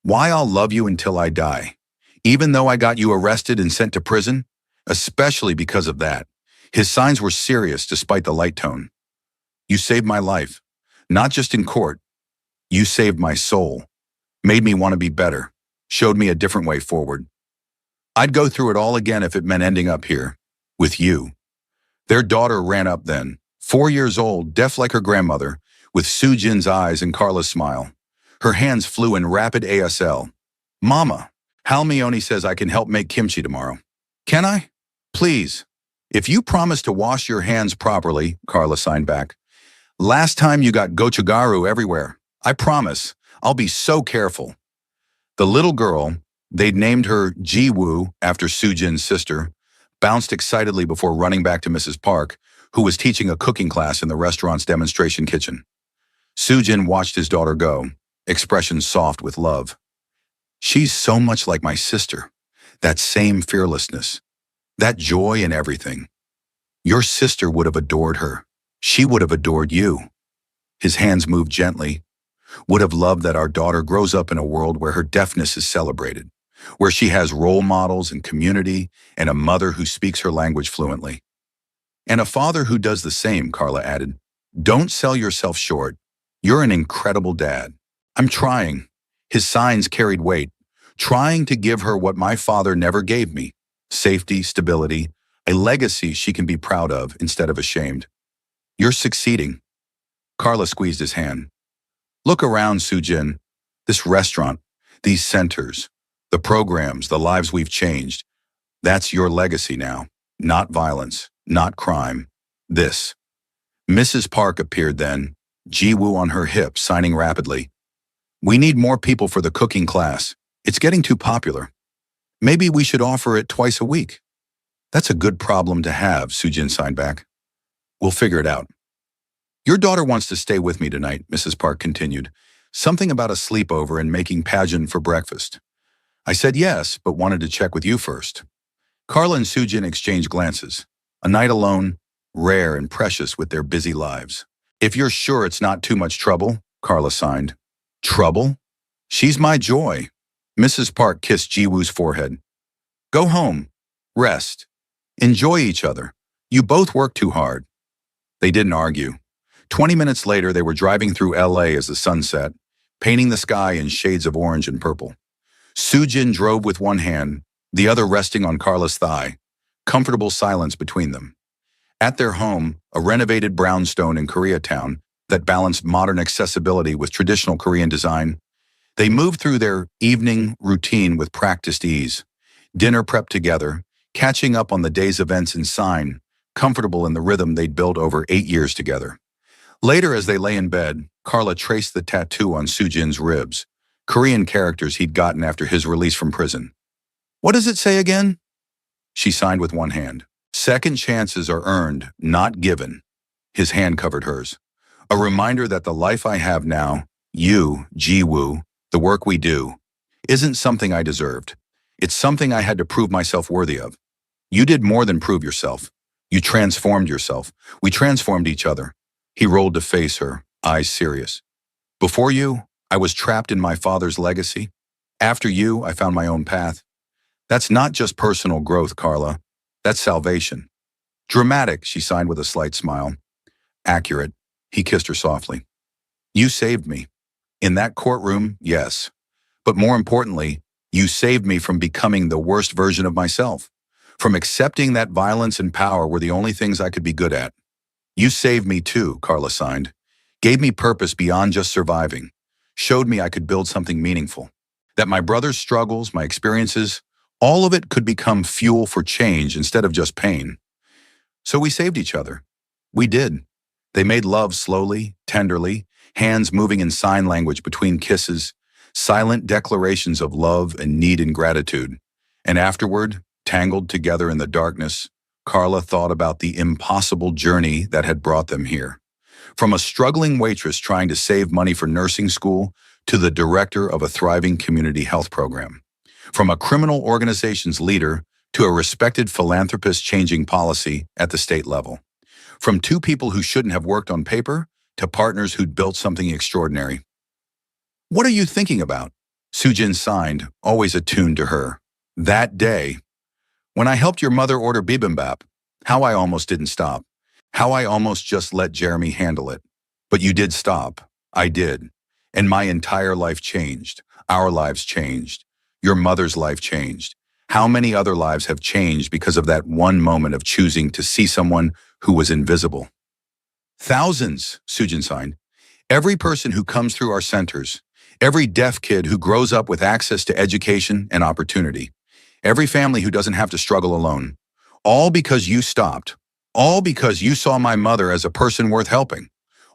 S1: Why I'll love you until I die. Even though I got you arrested and sent to prison, especially because of that." His signs were serious despite the light tone. "You saved my life, not just in court. You saved my soul, made me want to be better." showed me a different way forward. I'd go through it all again if it meant ending up here, with you. Their daughter ran up then, 4 years old, deaf like her grandmother, with Sujin's eyes and Carla's smile. Her hands flew in rapid ASL. Mama, Halmione says I can help make kimchi tomorrow. Can I? Please. If you promise to wash your hands properly, Carla signed back. Last time you got gochugaru everywhere. I promise. I'll be so careful. The little girl, they'd named her Ji-woo after Sujin's sister, bounced excitedly before running back to Mrs. Park, who was teaching a cooking class in the restaurant's demonstration kitchen. Sujin watched his daughter go, expression soft with love. She's so much like my sister. That same fearlessness. That joy in everything. Your sister would have adored her. She would have adored you. His hands moved gently. Would have loved that our daughter grows up in a world where her deafness is celebrated, where she has role models and community and a mother who speaks her language fluently. And a father who does the same, Carla added. Don't sell yourself short. You're an incredible dad. I'm trying. His signs carried weight, trying to give her what my father never gave me. Safety, stability, a legacy she can be proud of instead of ashamed. You're succeeding. Carla squeezed his hand. Look around, Sujin. This restaurant, these centers, the programs, the lives we've changed. That's your legacy now. Not violence, not crime. This. Mrs. Park appeared then, Ji-woo on her hip, signing rapidly. We need more people for the cooking class. It's getting too popular. Maybe we should offer it twice a week. That's a good problem to have, Sujin signed back. We'll figure it out. Your daughter wants to stay with me tonight, Mrs. Park continued. Something about a sleepover and making pageant for breakfast. I said yes, but wanted to check with you first. Carla and Sujin exchanged glances. A night alone, rare and precious with their busy lives. If you're sure it's not too much trouble, Carla signed. Trouble? She's my joy. Mrs. Park kissed Ji-woo's forehead. Go home. Rest. Enjoy each other. You both work too hard. They didn't argue. 20 minutes later, they were driving through LA as the sun set, painting the sky in shades of orange and purple. Sujin drove with one hand, the other resting on Carla's thigh, comfortable silence between them. At their home, a renovated brownstone in Koreatown that balanced modern accessibility with traditional Korean design, they moved through their evening routine with practiced ease, dinner prepped together, catching up on the day's events in sign, comfortable in the rhythm they'd built over 8 years together. Later, as they lay in bed, Carla traced the tattoo on Sujin's ribs, Korean characters he'd gotten after his release from prison. What does it say again? She signed with one hand. Second chances are earned, not given. His hand covered hers. A reminder that the life I have now, you, Ji-woo, the work we do, isn't something I deserved. It's something I had to prove myself worthy of. You did more than prove yourself. You transformed yourself. We transformed each other. He rolled to face her, eyes serious. Before you, I was trapped in my father's legacy. After you, I found my own path. That's not just personal growth, Carla. That's salvation. Dramatic, she signed with a slight smile. Accurate. He kissed her softly. You saved me. In that courtroom, yes. But more importantly, you saved me from becoming the worst version of myself, from accepting that violence and power were the only things I could be good at. You saved me too, Carla signed. Gave me purpose beyond just surviving. Showed me I could build something meaningful. That my brother's struggles, my experiences, all of it could become fuel for change instead of just pain. So we saved each other. We did. They made love slowly, tenderly, hands moving in sign language between kisses, silent declarations of love and need and gratitude. And afterward, tangled together in the darkness, Carla thought about the impossible journey that had brought them here. From a struggling waitress trying to save money for nursing school to the director of a thriving community health program. From a criminal organization's leader to a respected philanthropist changing policy at the state level. From two people who shouldn't have worked on paper to partners who'd built something extraordinary. What are you thinking about? Sujin signed, always attuned to her. That day, when I helped your mother order bibimbap, how I almost didn't stop. How I almost just let Jeremy handle it. But you did stop. I did. And my entire life changed. Our lives changed. Your mother's life changed. How many other lives have changed because of that one moment of choosing to see someone who was invisible? Thousands, Sujin signed. Every person who comes through our centers, every deaf kid who grows up with access to education and opportunity, every family who doesn't have to struggle alone. All because you stopped. All because you saw my mother as a person worth helping.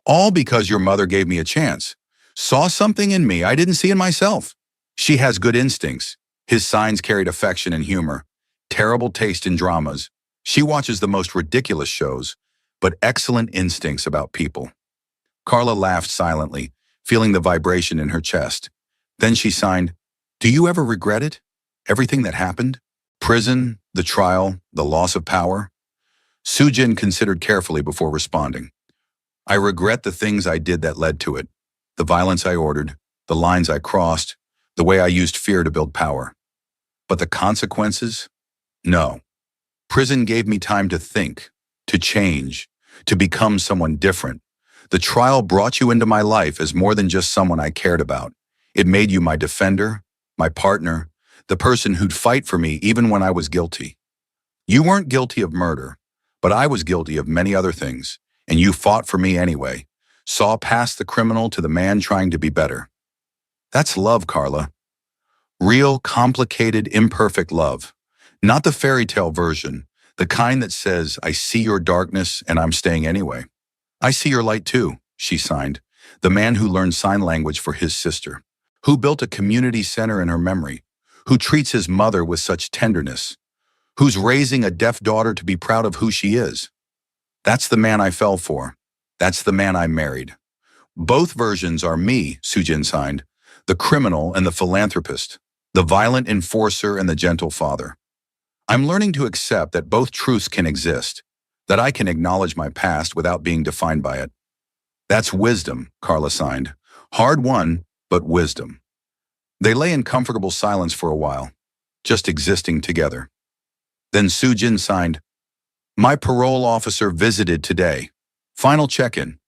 S1: All because your mother gave me a chance. Saw something in me I didn't see in myself. She has good instincts. His signs carried affection and humor. Terrible taste in dramas. She watches the most ridiculous shows, but excellent instincts about people. Carla laughed silently, feeling the vibration in her chest. Then she signed, "Do you ever regret it? Everything that happened? Prison, the trial, the loss of power?" Sujin considered carefully before responding. "I regret the things I did that led to it. The violence I ordered, the lines I crossed, the way I used fear to build power. But the consequences? No. Prison gave me time to think, to change, to become someone different. The trial brought you into my life as more than just someone I cared about. It made you my defender, my partner, the person who'd fight for me even when I was guilty. You weren't guilty of murder, but I was guilty of many other things, and you fought for me anyway, saw past the criminal to the man trying to be better. That's love, Carla. Real, complicated, imperfect love. Not the fairy tale version, the kind that says, I see your darkness and I'm staying anyway. I see your light too, she signed, the man who learned sign language for his sister, who built a community center in her memory, who treats his mother with such tenderness, who's raising a deaf daughter to be proud of who she is. That's the man I fell for. That's the man I married. Both versions are me, Sujin signed, the criminal and the philanthropist, the violent enforcer and the gentle father. I'm learning to accept that both truths can exist, that I can acknowledge my past without being defined by it. That's wisdom, Carla signed. Hard won, but wisdom. They lay in comfortable silence for a while, just existing together. Then Sujin signed, my parole officer visited today. Final check-in.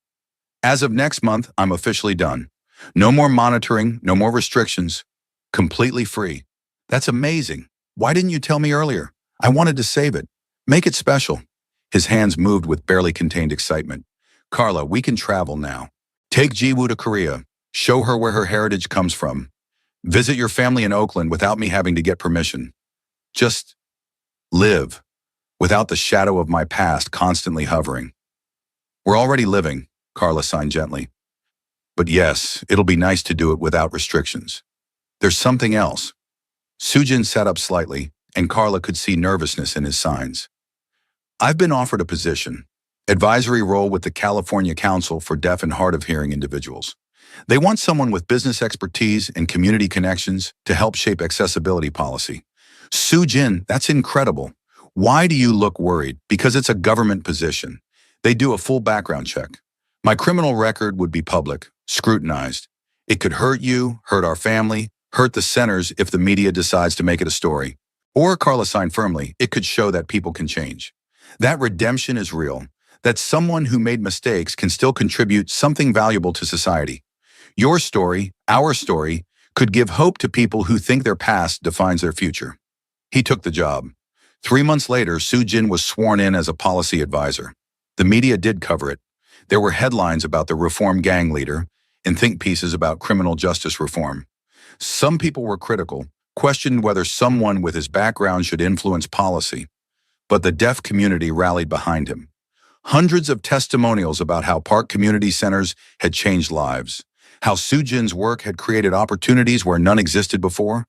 S1: As of next month, I'm officially done. No more monitoring, no more restrictions. Completely free. That's amazing. Why didn't you tell me earlier? I wanted to save it. Make it special. His hands moved with barely contained excitement. Carla, we can travel now. Take Jiwoo to Korea. Show her where her heritage comes from. Visit your family in Oakland without me having to get permission. Just live, without the shadow of my past constantly hovering. We're already living, Carla signed gently. But yes, it'll be nice to do it without restrictions. There's something else. Sujin sat up slightly, and Carla could see nervousness in his signs. I've been offered a position, advisory role with the California Council for Deaf and Hard of Hearing Individuals. They want someone with business expertise and community connections to help shape accessibility policy. Sujin, that's incredible. Why do you look worried? Because it's a government position. They do a full background check. My criminal record would be public, scrutinized. It could hurt you, hurt our family, hurt the centers if the media decides to make it a story. Or, Carla signed firmly, it could show that people can change. That redemption is real, that someone who made mistakes can still contribute something valuable to society. Your story, our story, could give hope to people who think their past defines their future. He took the job. 3 months later, Sujin was sworn in as a policy advisor. The media did cover it. There were headlines about the reform gang leader and think pieces about criminal justice reform. Some people were critical, questioned whether someone with his background should influence policy. But the deaf community rallied behind him. Hundreds of testimonials about how park community centers had changed lives, how Sujin's work had created opportunities where none existed before,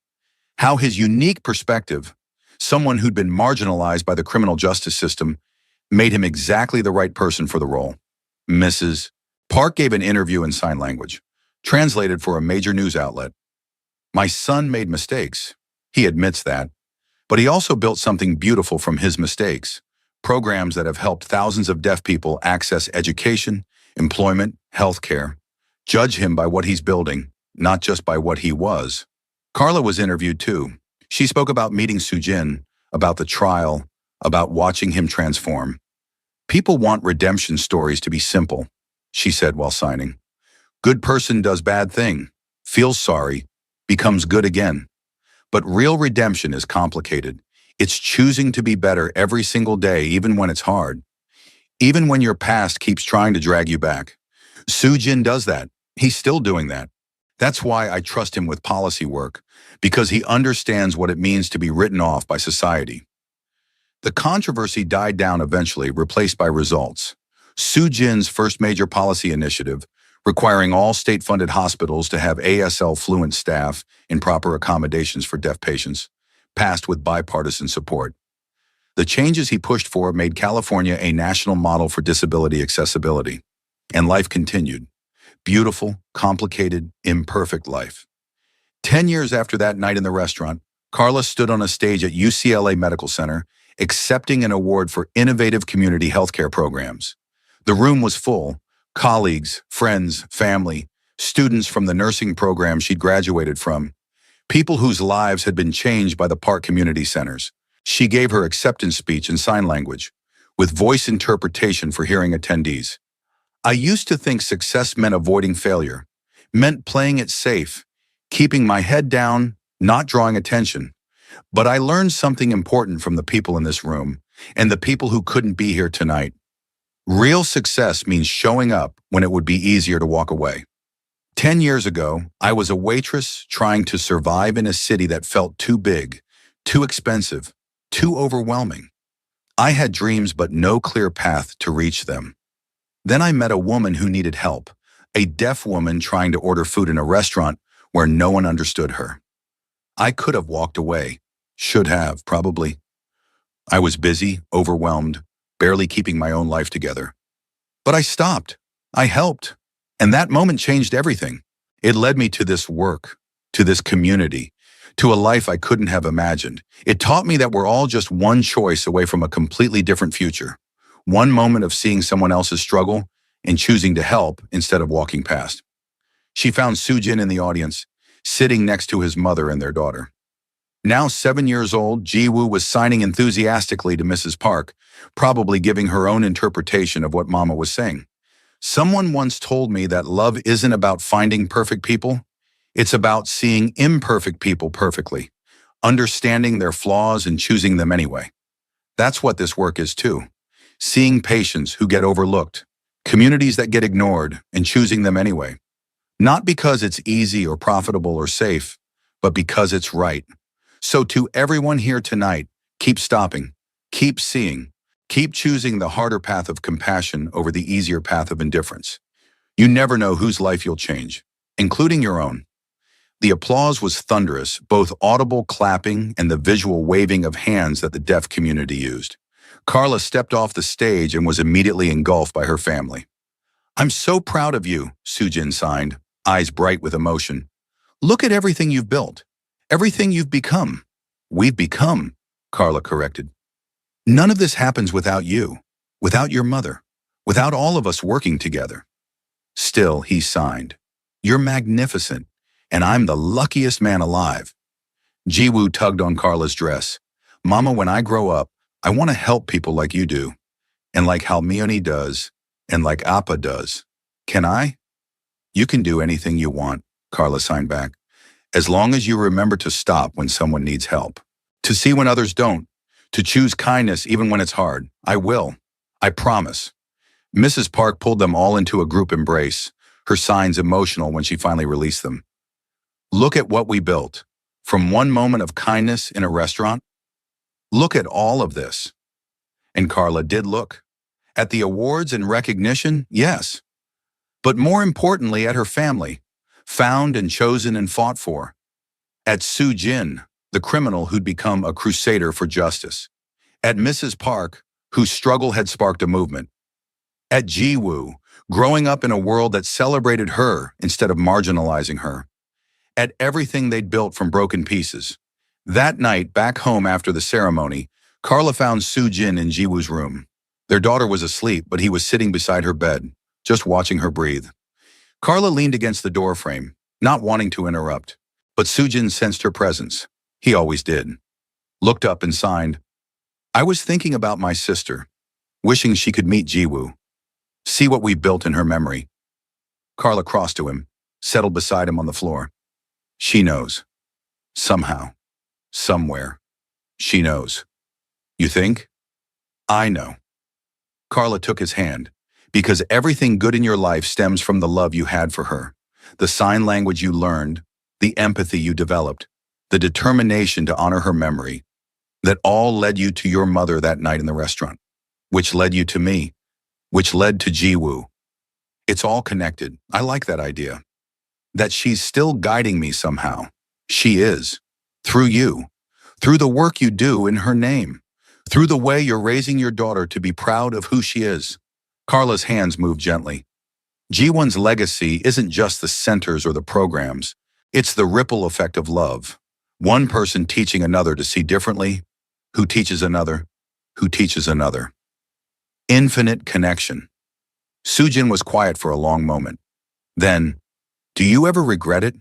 S1: how his unique perspective, someone who'd been marginalized by the criminal justice system, made him exactly the right person for the role. Mrs. Park gave an interview in sign language, translated for a major news outlet. My son made mistakes. He admits that. But he also built something beautiful from his mistakes. Programs that have helped thousands of deaf people access education, employment, healthcare. Judge him by what he's building, not just by what he was. Carla was interviewed too. She spoke about meeting Sujin, about the trial, about watching him transform. People want redemption stories to be simple, she said while signing. Good person does bad thing, feels sorry, becomes good again. But real redemption is complicated. It's choosing to be better every single day, even when it's hard, even when your past keeps trying to drag you back. Soo-jin does that. He's still doing that. That's why I trust him with policy work, because he understands what it means to be written off by society. The controversy died down eventually, replaced by results. Soo-jin's first major policy initiative, requiring all state-funded hospitals to have ASL-fluent staff and proper accommodations for deaf patients, passed with bipartisan support. The changes he pushed for made California a national model for disability accessibility. And life continued. Beautiful, complicated, imperfect life. 10 years after that night in the restaurant, Carla stood on a stage at UCLA Medical Center, accepting an award for innovative community healthcare programs. The room was full. Colleagues, friends, family, students from the nursing program she'd graduated from, people whose lives had been changed by the park community centers. She gave her acceptance speech in sign language, with voice interpretation for hearing attendees. I used to think success meant avoiding failure, meant playing it safe, keeping my head down, not drawing attention. But I learned something important from the people in this room and the people who couldn't be here tonight. Real success means showing up when it would be easier to walk away. 10 years ago, I was a waitress trying to survive in a city that felt too big, too expensive, too overwhelming. I had dreams but no clear path to reach them. Then I met a woman who needed help, a deaf woman trying to order food in a restaurant where no one understood her. I could have walked away, should have, probably. I was busy, overwhelmed, barely keeping my own life together. But I stopped. I helped. And that moment changed everything. It led me to this work, to this community, to a life I couldn't have imagined. It taught me that we're all just one choice away from a completely different future. One moment of seeing someone else's struggle and choosing to help instead of walking past. She found Soo-jin in the audience, sitting next to his mother and their daughter. Now 7 years old, Ji-woo was signing enthusiastically to Mrs. Park, probably giving her own interpretation of what Mama was saying. Someone once told me that love isn't about finding perfect people. It's about seeing imperfect people perfectly, understanding their flaws and choosing them anyway. That's what this work is too. Seeing patients who get overlooked, communities that get ignored, and choosing them anyway. Not because it's easy or profitable or safe, but because it's right. So to everyone here tonight, keep stopping, keep seeing, keep choosing the harder path of compassion over the easier path of indifference. You never know whose life you'll change, including your own. The applause was thunderous, both audible clapping and the visual waving of hands that the deaf community used. Carla stepped off the stage and was immediately engulfed by her family. "I'm so proud of you," Soo-jin signed, eyes bright with emotion. "Look at everything you've built. Everything you've become." "We've become," Carla corrected. "None of this happens without you, without your mother, without all of us working together." Still, he signed. "You're magnificent, and I'm the luckiest man alive." Ji-woo tugged on Carla's dress. "Mama, when I grow up, I want to help people like you do, and like Halmione does, and like Appa does. Can I?" "You can do anything you want," Carla signed back. "As long as you remember to stop when someone needs help, to see when others don't, to choose kindness even when it's hard. I will. I promise." Mrs. Park pulled them all into a group embrace, her signs emotional when she finally released them. "Look at what we built. From one moment of kindness in a restaurant. Look at all of this." And Carla did look. At the awards and recognition, yes. But more importantly, at her family, found and chosen and fought for. At Soo-jin, the criminal who'd become a crusader for justice. At Mrs. Park, whose struggle had sparked a movement. At Ji-woo, growing up in a world that celebrated her instead of marginalizing her. At everything they'd built from broken pieces. That night, back home after the ceremony, Carla found Soo-jin in Ji-woo's room. Their daughter was asleep, but he was sitting beside her bed, just watching her breathe. Carla leaned against the doorframe, not wanting to interrupt, but Soo-jin sensed her presence. He always did. Looked up and signed. "I was thinking about my sister, wishing she could meet Ji-woo. See what we built in her memory." Carla crossed to him, settled beside him on the floor. "She knows. Somehow." somewhere. She knows. You think? I know. Carla took his hand. Because everything good in your life stems from the love you had for her, the sign language you learned, the empathy you developed, the determination to honor her memory, that all led you to your mother that night in the restaurant, which led you to me, which led to Jiwoo. It's all connected. I like that idea. That she's still guiding me somehow. She is. Through you. Through the work you do in her name. Through the way you're raising your daughter to be proud of who she is. Carla's hands moved gently. Ji-won's legacy isn't just the centers or the programs. It's the ripple effect of love. One person teaching another to see differently, who teaches another, who teaches another. Infinite connection. Sujin was quiet for a long moment. Then, do you ever regret it?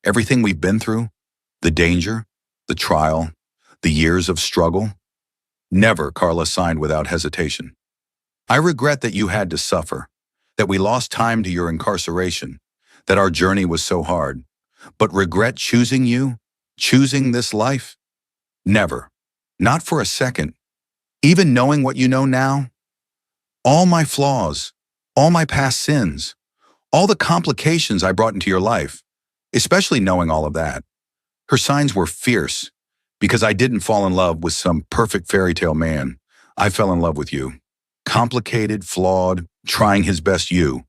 S1: Everything we've been through? The danger? The trial? The years of struggle? Never, Carla signed without hesitation. I regret that you had to suffer, that we lost time to your incarceration, that our journey was so hard. But regret choosing you? Choosing this life? Never. Not for a second. Even knowing what you know now? All my flaws, all my past sins, all the complications I brought into your life, especially knowing all of that. Her signs were fierce, because I didn't fall in love with some perfect fairy tale man. I fell in love with you. Complicated, flawed, trying his best you.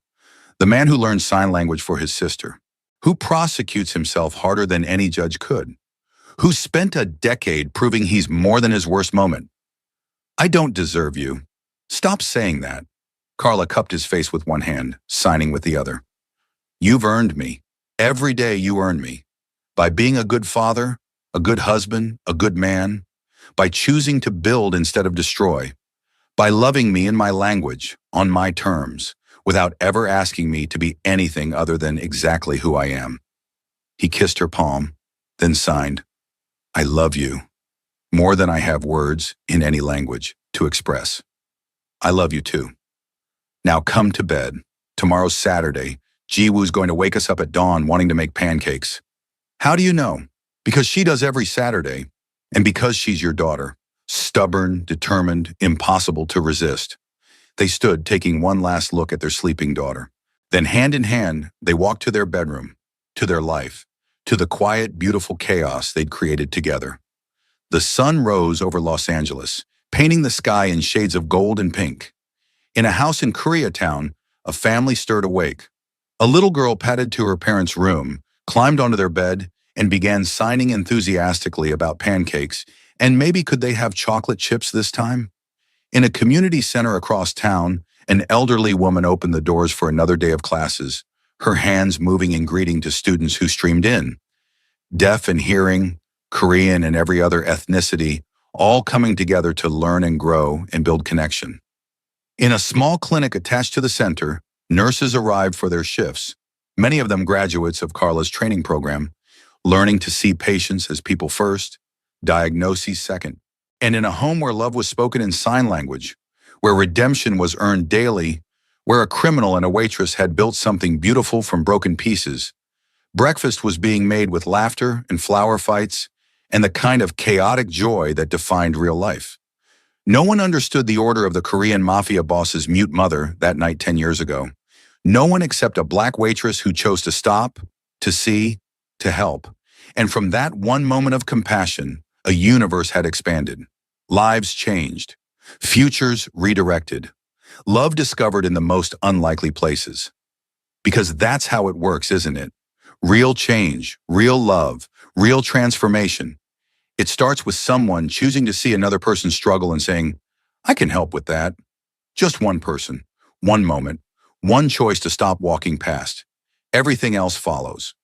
S1: The man who learned sign language for his sister. Who prosecutes himself harder than any judge could. Who spent a decade proving he's more than his worst moment. I don't deserve you. Stop saying that. Carla cupped his face with one hand, signing with the other. You've earned me. Every day you earn me. By being a good father, a good husband, a good man. By choosing to build instead of destroy. By loving me in my language, on my terms, without ever asking me to be anything other than exactly who I am. He kissed her palm, then signed, I love you, more than I have words in any language to express. I love you too. Now come to bed. Tomorrow's Saturday. Jiwoo's going to wake us up at dawn wanting to make pancakes. How do you know? Because she does every Saturday, and because she's your daughter. Stubborn, determined, impossible to resist. They stood, taking one last look at their sleeping daughter. Then hand in hand, they walked to their bedroom, to their life, to the quiet, beautiful chaos they'd created together. The sun rose over Los Angeles, painting the sky in shades of gold and pink. In a house in Koreatown, a family stirred awake. A little girl padded to her parents' room, climbed onto their bed, and began signing enthusiastically about pancakes, and maybe could they have chocolate chips this time? In a community center across town, an elderly woman opened the doors for another day of classes, her hands moving in greeting to students who streamed in. Deaf and hearing, Korean and every other ethnicity, all coming together to learn and grow and build connection. In a small clinic attached to the center, nurses arrived for their shifts, many of them graduates of Carla's training program, learning to see patients as people first, diagnoses second. And in a home where love was spoken in sign language, where redemption was earned daily, where a criminal and a waitress had built something beautiful from broken pieces, breakfast was being made with laughter and flower fights and the kind of chaotic joy that defined real life. No one understood the order of the Korean Mafia boss's mute mother that night 10 years ago. No one except a black waitress who chose to stop, to see, to help. And from that one moment of compassion, a universe had expanded. Lives changed. Futures redirected. Love discovered in the most unlikely places. Because that's how it works, isn't it? Real change, real love, real transformation. It starts with someone choosing to see another person struggle and saying, I can help with that. Just one person, one moment, one choice to stop walking past. Everything else follows.